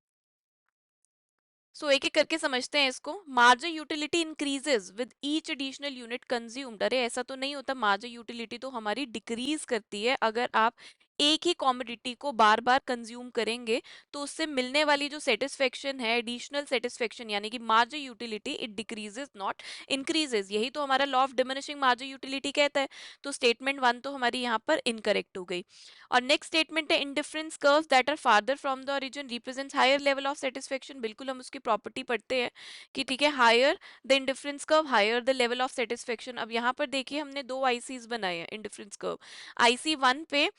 सो एक एक करके समझते हैं इसको। Margin utility increases with each additional unit consumed. अरे ऐसा तो नहीं होता, मार्जिन यूटिलिटी तो हमारी डिक्रीज करती है अगर आप एक ही कॉमोडिटी को बार बार कंज्यूम करेंगे तो उससे मिलने वाली जो सेटिस्फेक्शन है, एडिशनल सेटिस्फेक्शन यानी कि margin utility, it decreases not increases. यही तो हमारा law of diminishing margin utility कहता है। तो स्टेटमेंट वन तो हमारी यहाँ पर इनकरेक्ट हो गई। और नेक्स्ट स्टेटमेंट है indifference curves that are farther from the origin represents higher level of satisfaction. बिल्कुल हम उसकी प्रॉपर्टी पढ़ते हैं कि ठीक है, higher the indifference curve higher the level of satisfaction. अब यहाँ पर देखिए हमने दो आईसीज बनाए हैं इंडिफरेंस कर्व। आईसी वन पे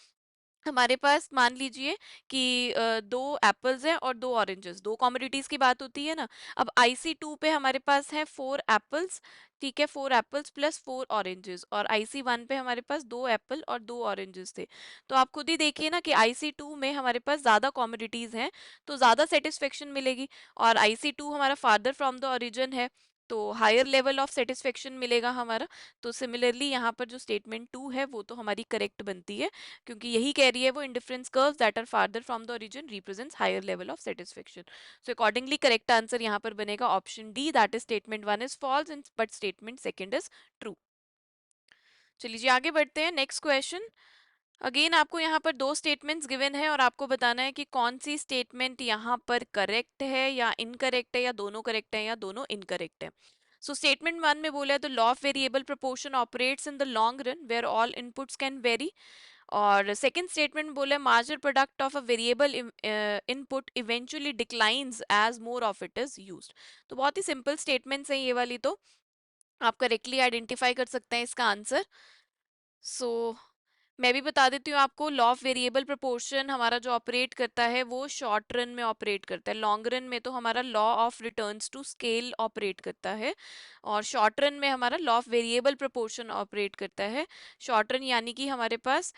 हमारे पास मान लीजिए कि दो एप्पल्स हैं और दो ऑरेंजेस, दो कॉमोडिटीज की बात होती है ना। अब आईसी टू पे हमारे पास है फोर एप्पल्स, ठीक है, four apples plus four oranges. और आईसी वन पे हमारे पास दो एप्पल और दो ऑरेंजेस थे। तो आप खुद ही देखिए ना कि आईसी टू में हमारे पास ज्यादा कॉमोडिटीज हैं तो ज्यादा सेटिस्फेक्शन मिलेगी। और आईसी टू हमारा फार्दर फ्रॉम द ओरिजिन है तो हायर लेवल ऑफ सेटिस्फेक्शन मिलेगा हमारा। तो सिमिलरली यहाँ पर जो स्टेटमेंट टू है वो तो हमारी करेक्ट बनती है, क्योंकि यही कह रही है वो indifference curves that are farther from the origin represents higher level of satisfaction. So accordingly correct answer यहाँ पर बनेगा option D, that is statement one is false and but statement second is true. चलिए जी आगे बढ़ते हैं, next question. Again आपको यहाँ पर दो स्टेटमेंट्स गिवन है और आपको बताना है कि कौन सी स्टेटमेंट यहाँ पर करेक्ट है या इनकरेक्ट है, या दोनों करेक्ट है या दोनों इनकरेक्ट है। सो स्टेटमेंट वन में बोला है the law of variable proportion operates in the long run where all inputs can vary. और सेकंड स्टेटमेंट बोले marginal product of a variable input eventually declines as more of it is used. तो बहुत ही simple statements हैं ये वाली, तो आप करेक्टली आइडेंटिफाई कर सकते हैं इसका आंसर। सो मैं भी बता देती हूँ आपको, लॉ ऑफ वेरिएबल प्रोपोर्शन हमारा जो ऑपरेट करता है वो शॉर्ट रन में ऑपरेट करता है। लॉन्ग रन में तो हमारा law of returns to scale operate करता है, और शॉर्ट रन में हमारा law of variable proportion operate करता है। शॉर्ट रन यानी कि हमारे पास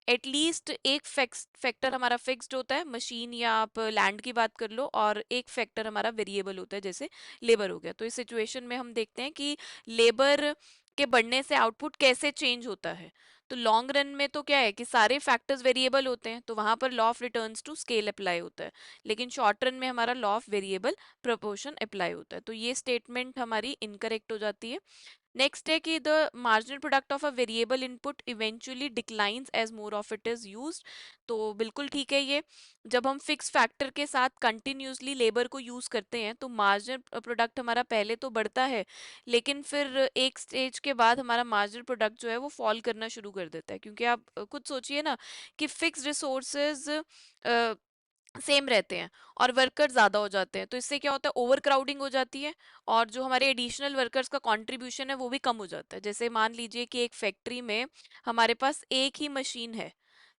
एटलीस्ट एक फैक्टर हमारा फिक्स्ड होता है, मशीन या आप लैंड की बात कर लो, और एक फैक्टर हमारा वेरिएबल होता है जैसे लेबर हो गया। तो इस सिचुएशन में हम देखते हैं कि लेबर के बढ़ने से आउटपुट कैसे चेंज होता है। तो लॉन्ग रन में तो क्या है कि सारे फैक्टर्स वेरिएबल होते हैं तो वहां पर law of returns to scale apply होता है, लेकिन शॉर्ट रन में हमारा law of variable proportion apply होता है। तो ये स्टेटमेंट हमारी इनकरेक्ट हो जाती है। नेक्स्ट है कि the marginal product of a variable input eventually declines as more of it is used. तो बिल्कुल ठीक है ये। जब हम फिक्स फैक्टर के साथ कंटिन्यूसली लेबर को यूज करते हैं तो मार्जिनल प्रोडक्ट हमारा पहले तो बढ़ता है, लेकिन फिर एक स्टेज के बाद हमारा मार्जिनल प्रोडक्ट जो है वो फॉल करना शुरू कर देता है, क्योंकि आप खुद सोचिए ना कि फिक्स रिसोर्सेज सेम रहते हैं और वर्कर ज्यादा हो जाते हैं, तो इससे क्या होता है, ओवर क्राउडिंग हो जाती है और जो हमारे एडिशनल वर्कर्स का कंट्रीब्यूशन है वो भी कम हो जाता है। जैसे मान लीजिए कि एक फैक्ट्री में हमारे पास एक ही मशीन है,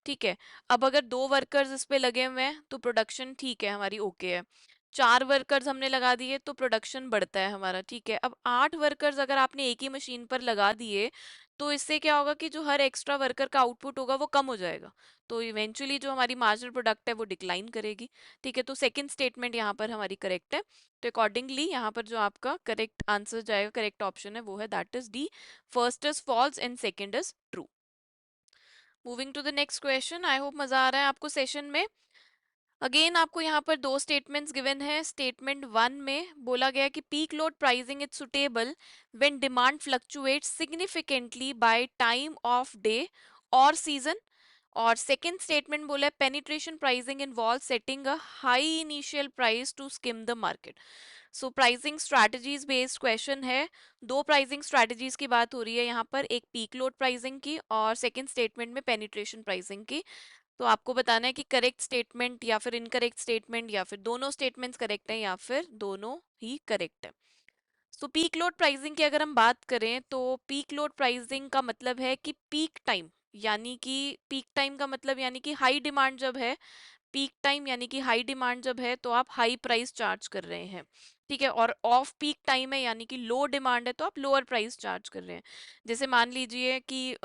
ठीक है। अब अगर दो वर्कर्स इस पे लगे हुए हैं तो प्रोडक्शन ठीक है हमारी, ओके है। चार वर्कर्स हमने लगा दिए तो प्रोडक्शन बढ़ता है हमारा, ठीक है। अब आठ वर्कर्स अगर आपने एक ही मशीन पर लगा दिए तो इससे क्या होगा कि जो हर एक्स्ट्रा वर्कर का आउटपुट होगा वो कम हो जाएगा, तो इवेंचुअली जो हमारी मार्जिनल प्रोडक्ट है वो डिक्लाइन करेगी, ठीक है। तो सेकंड स्टेटमेंट यहाँ पर हमारी करेक्ट है। तो अकॉर्डिंगली यहाँ पर जो आपका करेक्ट आंसर जाएगा, करेक्ट ऑप्शन है वो है that is D, first is false and second is true. Moving to the next question, I hope मजा आ रहा है आपको सेशन में। अगेन आपको यहाँ पर दो स्टेटमेंट्स गिवन है। स्टेटमेंट वन में बोला गया कि peak load pricing is suitable when demand fluctuates significantly by time of day और सीजन। और सेकंड स्टेटमेंट बोला है penetration pricing involve setting a high initial price to skim the market. So pricing strategies based question है। दो pricing strategies की बात हो रही है यहाँ पर, एक पीक लोड प्राइसिंग की और सेकंड स्टेटमेंट में पेनिट्रेशन प्राइसिंग की। तो आपको बताना है कि करेक्ट स्टेटमेंट या फिर इनकरेक्ट स्टेटमेंट, या फिर दोनों स्टेटमेंट्स करेक्ट हैं या फिर दोनों ही करेक्ट है। सो पीक लोड प्राइसिंग की अगर हम बात करें तो पीक लोड प्राइसिंग का मतलब है कि पीक टाइम, यानी कि पीक टाइम का मतलब यानी कि हाई डिमांड जब है, पीक टाइम यानी कि हाई डिमांड जब है तो आप हाई प्राइस चार्ज कर रहे हैं, ठीक है। और ऑफ पीक टाइम है यानी कि लो डिमांड है तो आप लोअर प्राइस चार्ज कर रहे हैं। जैसे मान लीजिए कि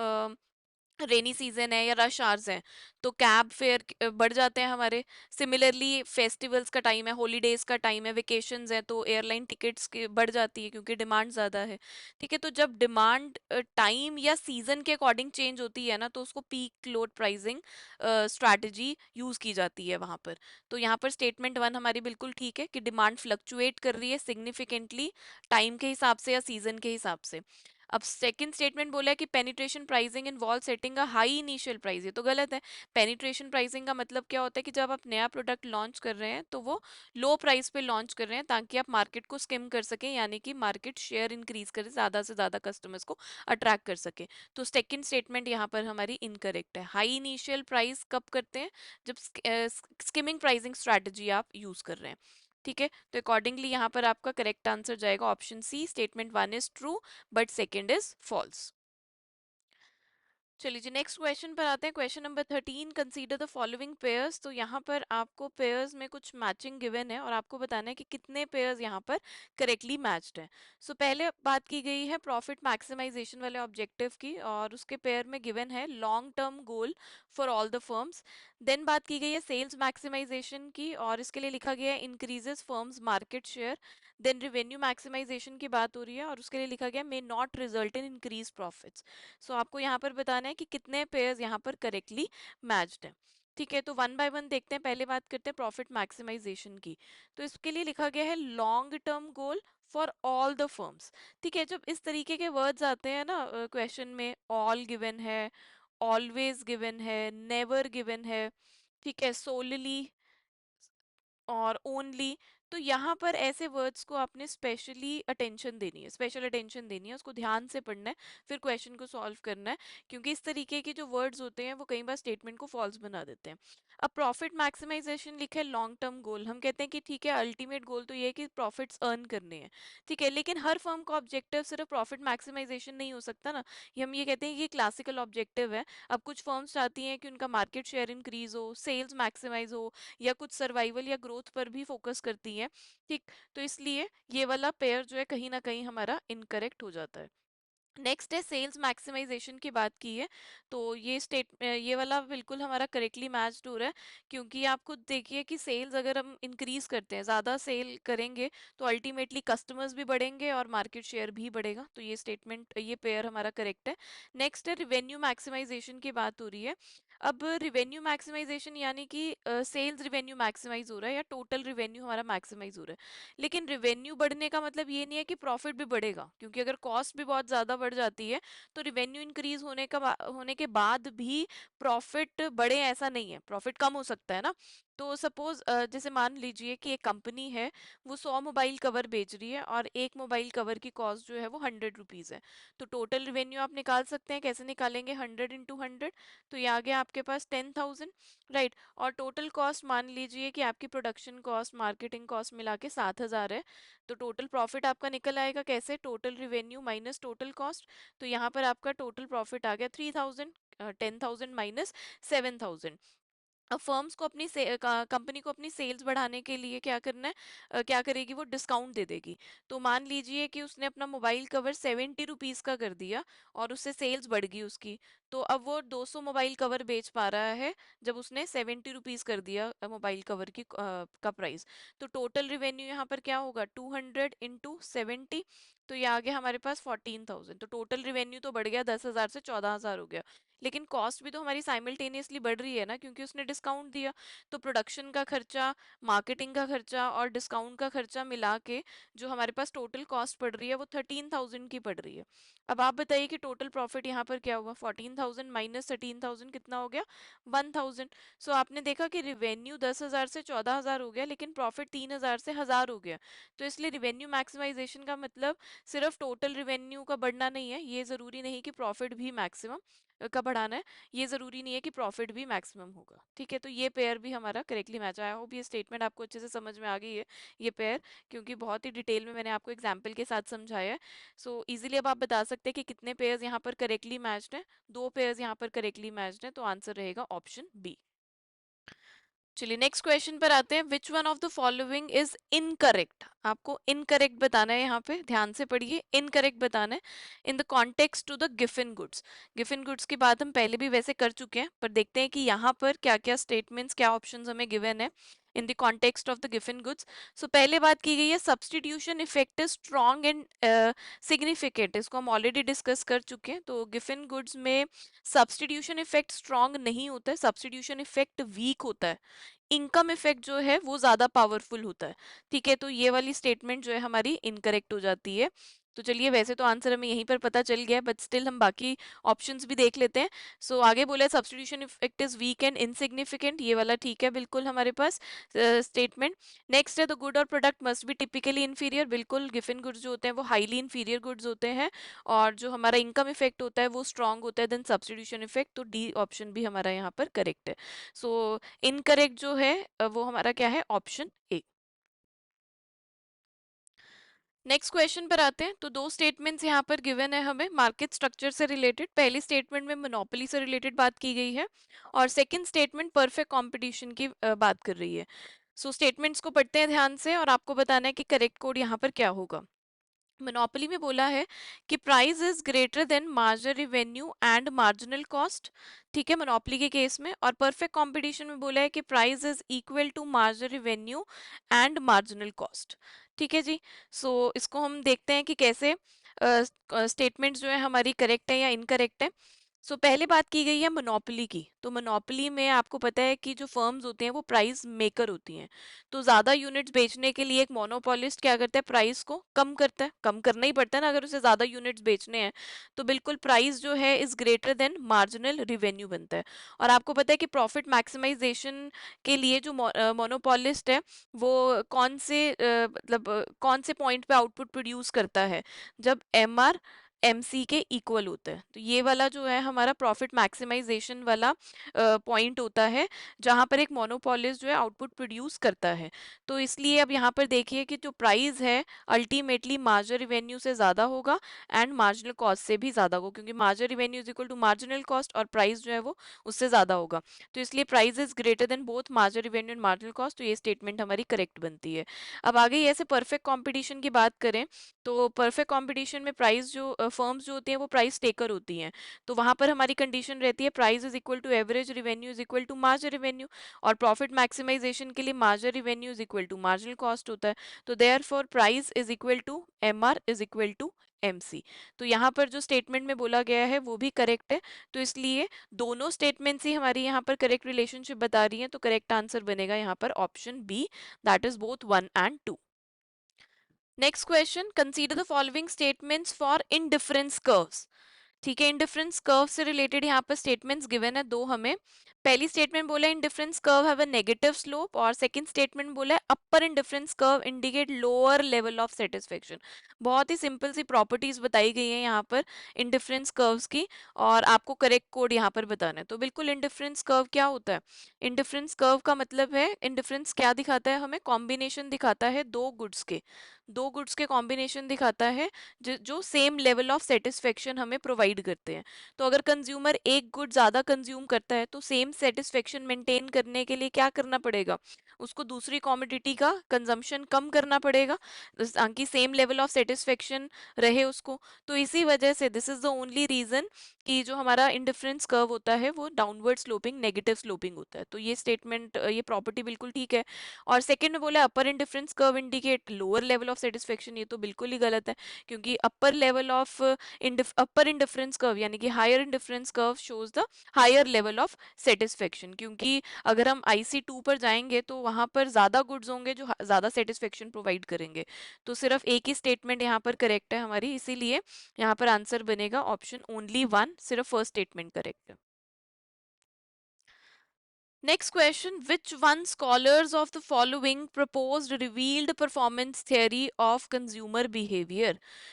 रेनी सीजन है या रश आवर्स हैं तो कैब फेयर बढ़ जाते हैं हमारे। सिमिलरली फेस्टिवल्स का टाइम है, हॉलीडेज का टाइम है, वेकेशंस है तो एयरलाइन टिकट्स की बढ़ जाती है क्योंकि डिमांड ज़्यादा है, ठीक है। तो जब डिमांड टाइम या सीजन के अकॉर्डिंग चेंज होती है ना तो उसको peak load pricing strategy use की जाती है वहाँ पर। तो यहाँ पर स्टेटमेंट वन हमारी बिल्कुल ठीक है कि डिमांड फ्लक्चुएट कर रही है सिग्निफिकेंटली टाइम के हिसाब से या सीजन के हिसाब से। अब सेकंड स्टेटमेंट बोला है कि penetration pricing involve setting a high initial price, ये तो गलत है। पेनिट्रेशन प्राइसिंग का मतलब क्या होता है कि जब आप नया प्रोडक्ट लॉन्च कर रहे हैं तो वो लो प्राइस पे लॉन्च कर रहे हैं ताकि आप मार्केट को स्किम कर सकें, यानी कि मार्केट शेयर इंक्रीज करें, ज़्यादा से ज़्यादा कस्टमर्स को अट्रैक्ट कर सके। तो सेकंड स्टेटमेंट यहाँ पर हमारी इनकरेक्ट है। हाई इनिशियल प्राइस कब करते हैं? जब स्किमिंग प्राइसिंग स्ट्रैटेजी आप यूज़ कर रहे हैं। ठीक है, तो अकॉर्डिंगली यहाँ पर आपका करेक्ट आंसर जाएगा option C, statement one is true but second is false. चलिए जी, नेक्स्ट क्वेश्चन पर आते हैं। Question number 13, consider the following pairs. तो यहाँ पर आपको पेयर्स में कुछ मैचिंग गिवन है और आपको बताना है कि कितने पेयर्स यहाँ पर करेक्टली मैच्ड हैं। सो पहले बात की गई है प्रॉफिट मैक्सिमाइजेशन वाले ऑब्जेक्टिव की, और उसके पेयर में गिवन है long term goal for all the firms. Then बात की गई है सेल्स मैक्सिमाइजेशन की, और इसके लिए लिखा गया है increases firms market share. Then revenue maximization की बात हो रही है और उसके लिए लिखा गया may not result in increase profits. So आपको यहाँ पर बताना है कि कितने पेयर्स यहाँ पर करेक्टली मैच्ड हैं। ठीक है, तो वन बाय वन देखते हैं। पहले बात करते हैं प्रॉफिट मैक्सिमाइजेशन की। तो इसके लिए लिखा गया है long term goal for all the firms. ठीक है, जब इस तरीके के वर्ड्स आते हैं ना क्वेश्चन में, ऑल गिवन है, ऑलवेज गिवन है, नेवर गिवन है, ठीक है, सोलली और ओनली, तो यहाँ पर ऐसे वर्ड्स को आपने स्पेशली अटेंशन देनी है, स्पेशल अटेंशन देनी है, उसको ध्यान से पढ़ना है, फिर क्वेश्चन को सॉल्व करना है। क्योंकि इस तरीके के जो वर्ड्स होते हैं वो कई बार स्टेटमेंट को फॉल्स बना देते हैं। अब प्रॉफिट मैक्सिमाइजेशन लिखा है लॉन्ग टर्म गोल, हम कहते हैं कि ठीक है अल्टीमेट गोल तो ये है कि प्रॉफिट्स अर्न करने हैं। ठीक है, लेकिन हर फर्म का ऑब्जेक्टिव सिर्फ प्रॉफिट मैक्सिमाइजेशन नहीं हो सकता ना। हम ये कहते हैं कि ये क्लासिकल ऑब्जेक्टिव है। अब कुछ फर्म्स चाहती हैं कि उनका मार्केट शेयर इंक्रीज हो, सेल्स मैक्सिमाइज हो, या कुछ सर्वाइवल या ग्रोथ पर भी फोकस करती हैं। ठीक, तो इसलिए ये वाला पेयर जो है कहीं ना कहीं हमारा इनकरेक्ट हो जाता है। नेक्स्ट है सेल्स मैक्सिमाइजेशन की बात की है, तो ये वाला बिल्कुल हमारा करेक्टली मैच्ड हो रहा है। क्योंकि आप खुद देखिए कि सेल्स अगर हम इंक्रीज करते हैं, ज़्यादा सेल करेंगे, तो अल्टीमेटली कस्टमर्स भी बढ़ेंगे और मार्केट शेयर भी बढ़ेगा। तो ये पेयर हमारा करेक्ट है। नेक्स्ट है रिवेन्यू मैक्सिमाइजेशन की बात हो रही है। अब रिवेन्यू मैक्सिमाइजेशन यानी कि सेल्स रिवेन्यू मैक्सिमाइज हो रहा है या टोटल रिवेन्यू हमारा मैक्सिमाइज हो रहा है। लेकिन रिवेन्यू बढ़ने का मतलब ये नहीं है कि प्रॉफिट भी बढ़ेगा, क्योंकि अगर कॉस्ट भी बहुत ज़्यादा बढ़ जाती है तो रिवेन्यू इंक्रीज होने के बाद भी प्रॉफिट बढ़े ऐसा नहीं है, प्रॉफिट कम हो सकता है ना। तो सपोज जैसे मान लीजिए कि एक कंपनी है, वो 100 मोबाइल कवर बेच रही है और एक मोबाइल कवर की कॉस्ट जो है वो 100 रुपीज़ है। तो टोटल रिवेन्यू आप निकाल सकते हैं, कैसे निकालेंगे? 100 × 100, तो ये आ गया आपके पास 10,000, राइट। और टोटल कॉस्ट मान लीजिए कि आपकी प्रोडक्शन कॉस्ट मार्केटिंग कॉस्ट मिला के 7,000 है। तो टोटल प्रॉफिट आपका निकल आएगा कैसे? Total revenue minus total cost. तो यहाँ पर आपका टोटल प्रॉफिट आ गया 3,000, 10,000 माइनस 7,000। अब फर्म्स को कंपनी को अपनी सेल्स बढ़ाने के लिए क्या करना है, क्या करेगी? वो डिस्काउंट दे देगी। तो मान लीजिए कि उसने अपना मोबाइल कवर 70 रुपीज़ का कर दिया और उससे सेल्स बढ़ गई उसकी। तो अब वो 200 मोबाइल कवर बेच पा रहा है जब उसने 70 रुपीज़ कर दिया मोबाइल कवर का प्राइस। तो टोटल रिवेन्यू यहाँ पर क्या होगा? 200 × 70, तो ये आ गया हमारे पास 14,000। तो टोटल रिवेन्यू तो बढ़ गया 10,000 से 14,000 हो गया। लेकिन कॉस्ट भी तो हमारी साइमल्टेनियसली बढ़ रही है ना, क्योंकि उसने डिस्काउंट दिया। तो प्रोडक्शन का खर्चा, मार्केटिंग का खर्चा और डिस्काउंट का खर्चा मिला के जो हमारे पास टोटल कॉस्ट पड़ रही है वो 13,000 की पड़ रही है। अब आप बताइए कि टोटल प्रॉफिट यहाँ पर क्या हुआ? 14,000 माइनस 13,000 कितना हो गया? 1,000। सो आपने देखा कि रिवेन्यू 10,000 से 14,000 हो गया, लेकिन प्रॉफिट 3,000 से 1,000 हो गया। तो इसलिए रिवेन्यू मैक्सिमाइजेशन का मतलब सिर्फ टोटल रिवेन्यू का बढ़ना नहीं है, ये जरूरी नहीं कि प्रॉफिट भी मैक्सिमम का बढ़ाना है, ये जरूरी नहीं है कि प्रॉफिट भी मैक्सिमम होगा। ठीक है, तो ये पेयर भी हमारा करेक्टली मैच आया। होप ये स्टेटमेंट आपको अच्छे से समझ में आ गई है, ये पेयर, क्योंकि बहुत ही डिटेल में मैंने आपको एग्जाम्पल के साथ समझाया है। सो इजीली अब आप बता सकते हैं कि कितने पेयर्स यहाँ पर करेक्टली मैच्ड हैं। 2 पेयर्स यहाँ पर करेक्टली मैच्ड हैं, तो आंसर रहेगा ऑप्शन बी। चलिए नेक्स्ट क्वेश्चन पर आते हैं। Which one of the following is incorrect? आपको इनकरेक्ट बताना है, यहाँ पे ध्यान से पढ़िए, इनकरेक्ट बताना है in the context to the Giffen goods. Giffen goods की बात हम पहले भी वैसे कर चुके हैं, पर देखते हैं कि यहाँ पर क्या क्या स्टेटमेंट्स, क्या ऑप्शंस हमें गिवन है in the context of the Giffen goods. So पहले बात की गई है substitution effect is strong and significant, इसको हम ऑलरेडी डिस्कस कर चुके हैं। तो गिफन गुड्स में सब्सटीट्यूशन इफेक्ट स्ट्रॉन्ग नहीं होता है, सब्सटीट्यूशन इफेक्ट वीक होता है। इनकम इफेक्ट जो है वो ज्यादा पावरफुल होता है। ठीक है, तो ये वाली स्टेटमेंट जो है हमारी इनकरेक्ट हो जाती है। तो चलिए, वैसे तो आंसर हमें यहीं पर पता चल गया है, बट स्टिल हम बाकी ऑप्शंस भी देख लेते हैं। सो आगे बोला है substitution effect is weak and insignificant, ये वाला ठीक है बिल्कुल हमारे पास स्टेटमेंट। नेक्स्ट है द गुड और product must be typically inferior, बिल्कुल गिवन गुड्स जो होते हैं वो हाईली इन्फीरियर गुड्स होते हैं, और जो हमारा इनकम इफेक्ट होता है वो स्ट्रांग होता है देन सब्स्टिट्यूशन इफेक्ट, तो डी ऑप्शन भी हमारा यहाँ पर करेक्ट है। सो इनकरेक्ट जो है वो हमारा क्या है, ऑप्शन ए। नेक्स्ट क्वेश्चन पर आते हैं। तो दो स्टेटमेंट्स यहाँ पर गिवन है हमें मार्केट स्ट्रक्चर से रिलेटेड। पहली स्टेटमेंट में मोनोपोली से रिलेटेड बात की गई है, और सेकंड स्टेटमेंट परफेक्ट कंपटीशन की बात कर रही है। सो स्टेटमेंट्स को पढ़ते हैं ध्यान से, और आपको बताना है कि करेक्ट कोड यहाँ पर क्या होगा। मोनोपोली में बोला है कि price is greater then marginal revenue and marginal cost, ठीक है, मोनोपोली के केस में। और परफेक्ट कंपटीशन में बोला है कि price is equal to marginal revenue and marginal cost, ठीक है जी। सो इसको हम देखते हैं कि कैसे स्टेटमेंट्स जो है हमारी करेक्ट है या इनकरेक्ट है। सो पहले बात की गई है मोनोपोली की। तो मोनोपोली में आपको पता है कि जो फर्म्स होती हैं वो प्राइस मेकर होती हैं। तो ज्यादा यूनिट्स बेचने के लिए एक मोनोपोलिस्ट क्या करता है, प्राइस को कम करता है, कम करना ही पड़ता है ना अगर उसे ज्यादा यूनिट्स बेचने हैं। तो बिल्कुल प्राइस जो है is greater then marginal revenue बनता है। और आपको पता है कि प्रॉफिट मैक्सिमाइजेशन के लिए जो मोनोपोलिस्ट है वो कौन से कौन से पॉइंट पे आउटपुट प्रोड्यूस करता है, जब एमआर एमसी के इक्वल होता है। तो ये वाला जो है हमारा प्रॉफिट मैक्सिमाइजेशन वाला पॉइंट होता है, जहां पर एक मोनोपोलिस्ट जो है आउटपुट प्रोड्यूस करता है। तो इसलिए अब यहाँ पर देखिए कि जो प्राइस है अल्टीमेटली मार्जिनल रिवेन्यू से ज्यादा होगा एंड मार्जिनल कॉस्ट से भी ज्यादा होगा, क्योंकि marginal revenue is equal to marginal cost, और प्राइस जो है वो उससे ज्यादा होगा। तो इसलिए price is greater than both marginal revenue and marginal cost, तो ये स्टेटमेंट हमारी करेक्ट बनती है। अब आगे ऐसे परफेक्ट कॉम्पिटिशन की बात करें, तो परफेक्ट कंपटीशन में प्राइस जो फर्म्स जो होती हैं वो प्राइस टेकर होती हैं। तो वहां पर हमारी कंडीशन रहती है price is equal to average revenue is equal to marginal revenue, और प्रॉफिट मैक्सिमाइजेशन के लिए marginal revenue is equal to marginal cost होता है। तो therefore price is equal to MR is equal to MC. तो यहाँ पर जो स्टेटमेंट में बोला गया है वो भी करेक्ट है। तो इसलिए दोनों स्टेटमेंट्स ही हमारी यहाँ पर करेक्ट रिलेशनशिप बता रही हैं, तो करेक्ट आंसर बनेगा यहाँ पर option B, that is both 1 and 2। Next question, consider the following statements for indifference curves. ठीक है, इंडिफरेंस कर्व से रिलेटेड यहाँ पर स्टेटमेंट्स गिवन है दो हमें। पहली स्टेटमेंट बोला है indifference curve have a negative slope, और सेकंड स्टेटमेंट बोला है upper indifference curve indicate lower level of satisfaction. बहुत ही सिंपल सी प्रॉपर्टीज बताई गई है यहाँ पर इंडिफरेंस कर्व्स की, और आपको करेक्ट कोड यहाँ पर बताना है। तो बिल्कुल इंडिफरेंस कर्व क्या होता है, इंडिफरेंस कर्व का मतलब है, इंडिफरेंस क्या दिखाता है हमें, कॉम्बिनेशन दिखाता है दो गुड्स के, दो गुड्स के कॉम्बिनेशन दिखाता है जो सेम लेवल ऑफ सेटिस्फेक्शन हमें प्रोवाइड करते हैं। तो अगर कंज्यूमर एक गुड ज्यादा कंज्यूम करता है तो सेम सेटिस्फेक्शन मेंटेन करने के लिए क्या करना पड़ेगा, उसको दूसरी कॉमोडिटी का कंजम्पशन कम करना पड़ेगा, ताकि सेम लेवल ऑफ सेटिस्फेक्शन रहे उसको। तो इसी वजह से this is the only reason कि जो हमारा इंडिफरेंस कर्व होता है वो डाउनवर्ड स्लोपिंग नेगेटिव स्लोपिंग होता है। तो ये स्टेटमेंट ये प्रॉपर्टी बिल्कुल ठीक है। और सेकंड में बोला upper indifference curve indicate lower level of satisfaction, ये तो बिल्कुल ही गलत है, क्योंकि upper level of upper indifference curve यानी कि higher indifference curve shows the higher level of satisfaction. क्योंकि अगर हम IC2 पर जाएंगे तो वहां पर ज्यादा गुड्स होंगे जो ज्यादा सेटिस्फेक्शन प्रोवाइड करेंगे। तो सिर्फ एक ही स्टेटमेंट यहाँ पर करेक्ट है हमारी, इसीलिए यहाँ पर आंसर बनेगा ऑप्शन ओनली 1, सिर्फ फर्स्ट स्टेटमेंट करेक्ट है। Next question, which one scholars of the following proposed revealed performance theory of consumer behavior?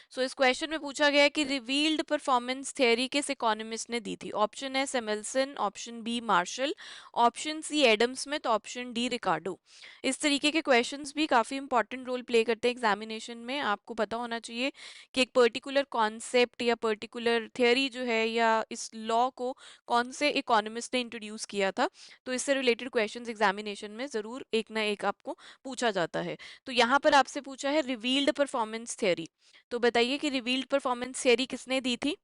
So इस क्वेश्चन में पूछा गया है कि revealed performance theory किस इकोनॉमिस्ट ने दी थी। ऑप्शन है Samuelson, option B Marshall, option C Adam Smith, option D Ricardo. इस तरीके के क्वेश्चंस भी काफी इंपॉर्टेंट रोल प्ले करते हैं एग्जामिनेशन में। आपको पता होना चाहिए कि एक पर्टिकुलर कॉन्सेप्ट या पर्टिकुलर थियोरी जो है या इस लॉ को कौन से इकोनॉमिस्ट ने इंट्रोड्यूस किया था। तो इससे रिलेटेड क्वेश्चंस एग्जामिनेशन में जरूर एक ना एक आपको पूछा जाता है। तो यहाँ पर आपसे पूछा है रिवील्ड परफॉर्मेंस थियरी, तो बताइए कि रिवील्ड परफॉर्मेंस थियरी किसने दी थी।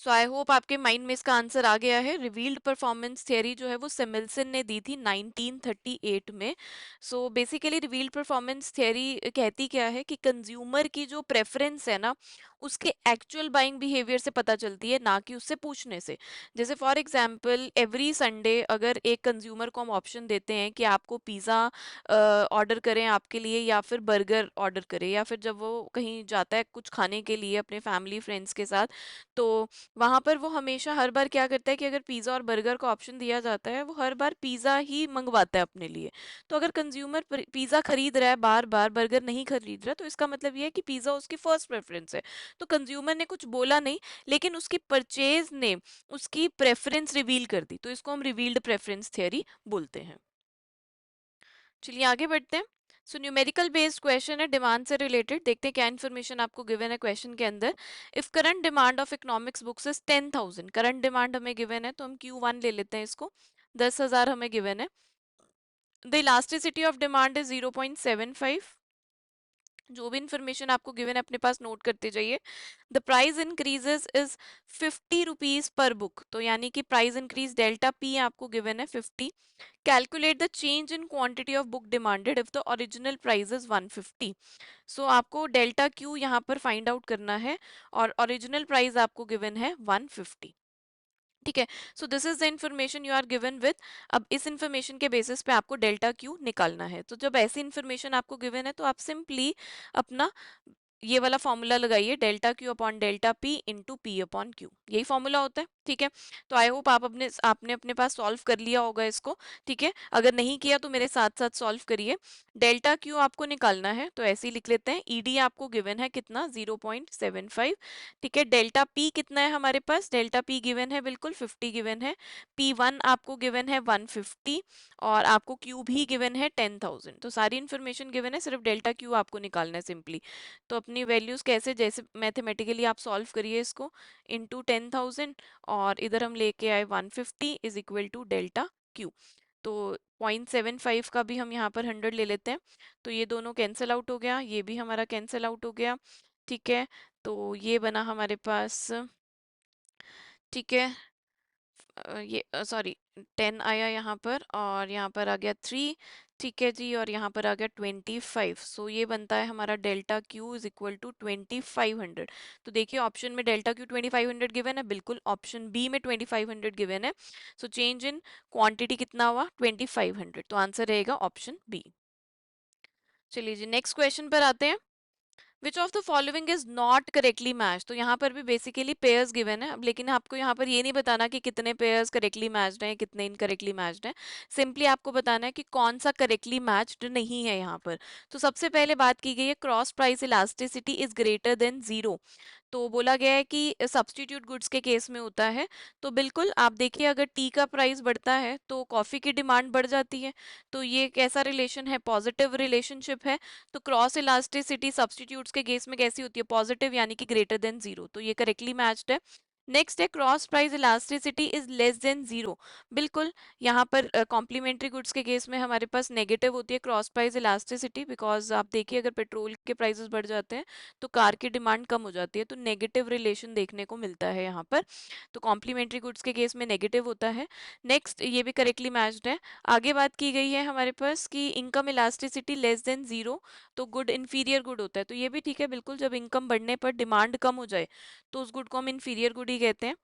सो आई होप आपके माइंड में इसका आंसर आ गया है। रिवील्ड परफॉर्मेंस थियरी जो है वो सिमिल्सन ने दी थी 1938 में। So basically revealed performance theory कहती क्या है कि कंज्यूमर की जो प्रेफरेंस है ना, उसके एक्चुअल बाइंग बिहेवियर से पता चलती है, ना कि उससे पूछने से। जैसे फॉर एग्जांपल एवरी संडे अगर एक कंज्यूमर को हम ऑप्शन देते हैं कि आपको पिज़्ज़ा ऑर्डर करें आपके लिए या फिर बर्गर ऑर्डर करें, या फिर जब वो कहीं जाता है कुछ खाने के लिए अपने फैमिली फ्रेंड्स के साथ, तो वहां पर वो हमेशा हर बार क्या करता है कि अगर पिज्ज़ा और बर्गर का ऑप्शन दिया जाता है, वो हर बार पिज्ज़ा ही मंगवाता है अपने लिए। तो अगर कंज्यूमर पिज्ज़ा खरीद रहा है बार बार, बर्गर नहीं खरीद रहा, तो इसका मतलब ये है कि पिज्ज़ा उसकी फर्स्ट प्रेफरेंस है। तो कंज्यूमर ने कुछ बोला नहीं, लेकिन उसकी परचेज ने उसकी प्रेफरेंस रिवील कर दी, तो इसको हम रिवील्ड प्रेफरेंस थियरी बोलते हैं। चलिए आगे बढ़ते हैं। सो न्यूमेरिकल बेस्ड क्वेश्चन है, डिमांड से रिलेटेड। देखते हैं क्या इन्फॉर्मेशन आपको गिवन है क्वेश्चन के अंदर। If current demand of economics books is 10,000, current demand हमें गिवन है, तो हम Q1 ले लेते हैं इसको। 10,000 हमें गिवन है। The elasticity of demand is 0.75। जो भी इन्फॉर्मेशन आपको गिवन है अपने पास नोट करते जाइए। The price increases is 50 rupees per book, तो यानी कि प्राइस इंक्रीज डेल्टा पी आपको गिवन है 50। Calculate the change in quantity of book demanded if the original price is 150। सो आपको डेल्टा क्यू यहाँ पर फाइंड आउट करना है, और ओरिजिनल प्राइस आपको गिवन है 150। ठीक है। So this is the information you are given with. अब इस इंफॉर्मेशन के बेसिस पे आपको डेल्टा क्यू निकालना है। तो जब ऐसी इंफॉर्मेशन आपको गिवन है, तो आप सिंपली अपना ये वाला फॉर्मूला लगाइए, delta Q upon delta P into P upon Q, यही फॉर्मूला होता है। ठीक है। तो आई होप आपने अपने पास सॉल्व कर लिया होगा इसको। ठीक है, अगर नहीं किया तो मेरे साथ साथ सॉल्व करिए। डेल्टा क्यू आपको निकालना है, तो ऐसे ही लिख लेते हैं। ईडी आपको गिवन है कितना, 0.75। ठीक है, डेल्टा पी कितना है हमारे पास, डेल्टा पी गिवन है बिल्कुल 50 गिवन है। P1 आपको गिवन है 150, और आपको क्यू भी गिवन है 10,000। तो सारी इन्फॉर्मेशन गिवन है, सिर्फ डेल्टा क्यू आपको निकालना है सिंपली। तो अपनी वैल्यूज कैसे, जैसे मैथमेटिकली आप सॉल्व करिए इसको, इंटू 10,000, और इधर हम लेके आए 150 is equal to delta Q. तो 0.75 का भी हम यहाँ पर 100 ले लेते हैं, तो ये दोनों कैंसिल आउट हो गया, ये भी हमारा कैंसिल आउट हो गया। ठीक है, तो ये बना हमारे पास। ठीक है, ये सॉरी 10 आया यहाँ पर, और यहाँ पर आ गया 3। ठीक है जी, और यहाँ पर आ गया 25। सो ये बनता है हमारा delta Q is equal to 2500। तो देखिए ऑप्शन में डेल्टा क्यू 2500 गिवन है, बिल्कुल ऑप्शन बी में 2500 गिवन है। सो चेंज इन क्वांटिटी कितना हुआ, 2500, तो आंसर रहेगा ऑप्शन बी। चलिए जी नेक्स्ट क्वेश्चन पर आते हैं। विच of the following is not correctly match, तो यहाँ पर भी बेसिकली पेयर्स गिवन है। अब लेकिन आपको यहाँ पर ये नहीं बताना कि कितने पेयर्स करेक्टली मैच्ड हैं, कितने इनकरेक्टली मैच्ड हैं। सिंपली आपको बताना है कि कौन सा करेक्टली मैच्ड नहीं है यहाँ पर। तो सबसे पहले बात की गई है cross price elasticity is greater than zero. तो बोला गया है कि सब्स्टिट्यूट गुड्स के केस में होता है। तो बिल्कुल आप देखिए, अगर टी का प्राइस बढ़ता है तो कॉफ़ी की डिमांड बढ़ जाती है। तो ये कैसा रिलेशन है, पॉजिटिव रिलेशनशिप है। तो क्रॉस इलास्टिसिटी सब्स्टिट्यूट्स के केस में कैसी होती है, पॉजिटिव, यानी कि ग्रेटर देन जीरो, तो ये करेक्टली मैच्ड है। नेक्स्ट है cross price elasticity is less than zero. बिल्कुल, यहाँ पर कॉम्प्लीमेंट्री गुड्स के केस में हमारे पास नेगेटिव होती है क्रॉस प्राइस इलास्टिसिटी, बिकॉज आप देखिए अगर पेट्रोल के प्राइसेस बढ़ जाते हैं तो कार की डिमांड कम हो जाती है, तो नेगेटिव रिलेशन देखने को मिलता है यहाँ पर। तो कॉम्प्लीमेंट्री गुड्स के केस में नेगेटिव होता है। नेक्स्ट, ये भी करेक्टली मैच्ड है। आगे बात की गई है हमारे पास कि income elasticity less than zero, तो गुड इन्फीरियर गुड होता है, तो ये भी ठीक है बिल्कुल। जब इनकम बढ़ने पर डिमांड कम हो जाए तो उस गुड को हम इन्फीरियर गुड ही कहते हैं।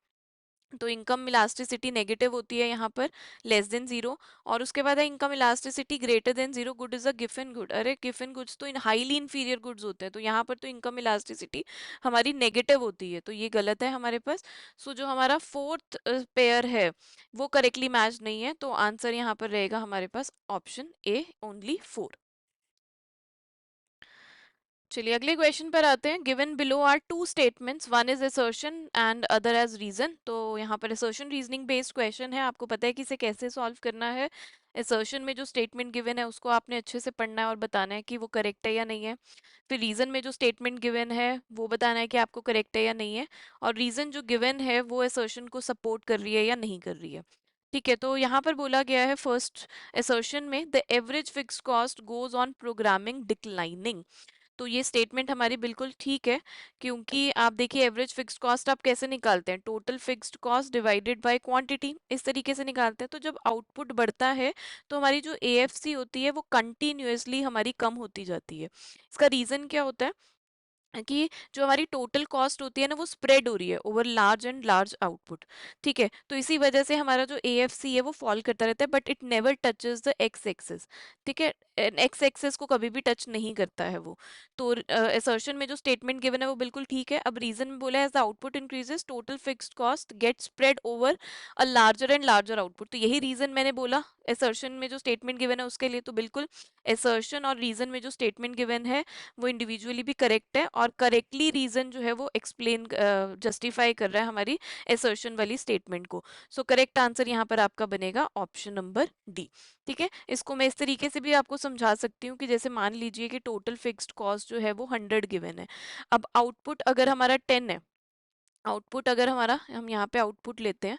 तो इनकम इलास्टिसिटी नेगेटिव होती है यहाँ पर, लेस देन जीरो। और उसके बाद है income elasticity greater than zero, good is a गिवन गुड। अरे गिवन गुड्स तो इन हाईली इन्फीरियर गुड्स होते हैं, तो यहाँ पर तो इनकम इलास्टिसिटी हमारी नेगेटिव होती है, तो ये गलत है हमारे पास। सो जो हमारा फोर्थ पेयर है वो करेक्टली मैच नहीं है, तो आंसर यहाँ पर रहेगा हमारे पास ऑप्शन ए, ओनली 4। चलिए अगले क्वेश्चन पर आते हैं। Given below are two statements, one is assertion and other as reason. तो यहाँ पर असर्शन रीजनिंग बेस्ड क्वेश्चन है, आपको पता है कि इसे कैसे सॉल्व करना है। असर्शन में जो स्टेटमेंट गिवन है उसको आपने अच्छे से पढ़ना है और बताना है कि वो करेक्ट है या नहीं है। फिर रीजन में जो स्टेटमेंट गिवन है वो बताना है कि आपको करेक्ट है या नहीं है। और रीजन जो गिवन है वो असर्शन को सपोर्ट कर रही है या नहीं कर रही है। ठीक है, तो यहाँ पर बोला गया है फर्स्ट असर्शन में, the average fix cost goes on programming declining. तो ये स्टेटमेंट हमारी बिल्कुल ठीक है, क्योंकि आप देखिए एवरेज फिक्स्ड कॉस्ट आप कैसे निकालते हैं, total fixed cost divided by quantity, इस तरीके से निकालते हैं। तो जब आउटपुट बढ़ता है तो हमारी जो एएफसी होती है वो कंटिन्यूअसली हमारी कम होती जाती है। इसका रीजन क्या होता है कि जो हमारी टोटल कॉस्ट होती है ना वो स्प्रेड हो रही है over large and large output. ठीक है, तो इसी वजह से हमारा जो एएफसी है वो फॉल करता रहता है, but it never touches the X axis. ठीक है, एक्स एक्सेस को कभी भी टच नहीं करता है वो। तो असर्शन में जो स्टेटमेंट गिवन है वो बिल्कुल ठीक है। अब रीजन में बोला है as the output increases total fixed cost get spread over a larger and larger output. तो यही रीजन मैंने बोला असर्शन में जो स्टेटमेंट गिवन है उसके लिए। तो बिल्कुल असर्शन और रीजन में जो स्टेटमेंट गिवन है वो इंडिविजुअली भी करेक्ट है, और करेक्टली रीजन जो है वो एक्सप्लेन जस्टिफाई कर रहा है हमारी असर्शन वाली स्टेटमेंट को। सो करेक्ट आंसर यहाँ पर आपका बनेगा ऑप्शन नंबर डी। ठीक है, इसको मैं इस तरीके से भी आपको समझा सकती हूँ कि जैसे मान लीजिए कि टोटल फिक्स्ड कॉस्ट जो है वो 100 गिवन है। अब आउटपुट अगर हमारा 10 है, आउटपुट अगर हमारा, हम यहाँ पे आउटपुट लेते हैं।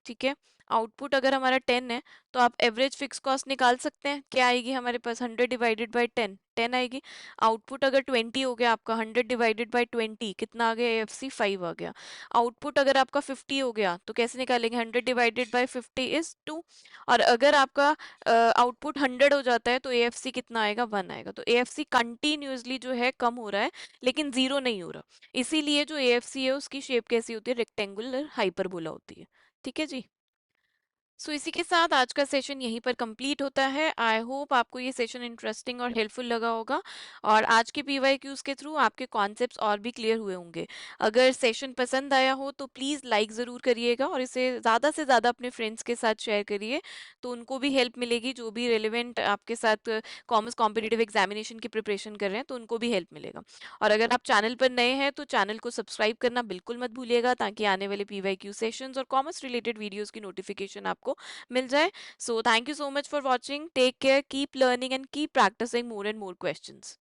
ठीक है, आउटपुट अगर हमारा 10 है तो आप एवरेज फिक्स कॉस्ट निकाल सकते हैं, क्या आएगी हमारे पास 100 डिवाइडेड बाय 10, 10 आएगी। आउटपुट अगर 20 हो गया आपका, 100 डिवाइडेड बाय 20 कितना आ गया, एएफसी 5 आ गया। आउटपुट अगर आपका 50 हो गया तो कैसे निकालेंगे, 100 डिवाइडेड बाय 50 इज 2। और अगर आपका आउटपुट 100 हो जाता है तो एएफसी कितना आएगा, 1 आएगा। तो एएफसी कंटिन्यूअसली जो है कम हो रहा है, लेकिन जीरो नहीं हो रहा। इसीलिए जो एएफसी है उसकी शेप कैसी होती है, रेक्टेंगुलर हाइपरबोला होती है। ठीक है जी। सो इसी के साथ आज का सेशन यहीं पर कंप्लीट होता है। आई होप आपको ये सेशन इंटरेस्टिंग और हेल्पफुल लगा होगा, और आज के पीवाईक्यूज के थ्रू आपके कॉन्सेप्ट्स और भी क्लियर हुए होंगे। अगर सेशन पसंद आया हो तो प्लीज़ लाइक ज़रूर करिएगा, और इसे ज़्यादा से ज़्यादा अपने फ्रेंड्स के साथ शेयर करिए, तो उनको भी हेल्प मिलेगी, जो भी रिलेवेंट आपके साथ कॉमर्स कॉम्पिटिटिव एग्जामिनेशन की प्रिपरेशन कर रहे हैं तो उनको भी हेल्प मिलेगा। और अगर आप चैनल पर नए हैं तो चैनल को सब्सक्राइब करना बिल्कुल मत भूलिएगा, ताकि आने वाले पीवाईक्यू सेशंस और कॉमर्स रिलेटेड वीडियोस की नोटिफिकेशन आपको मिल जाए। So thank you so much for watching. Take care, keep learning and keep practicing more and more questions.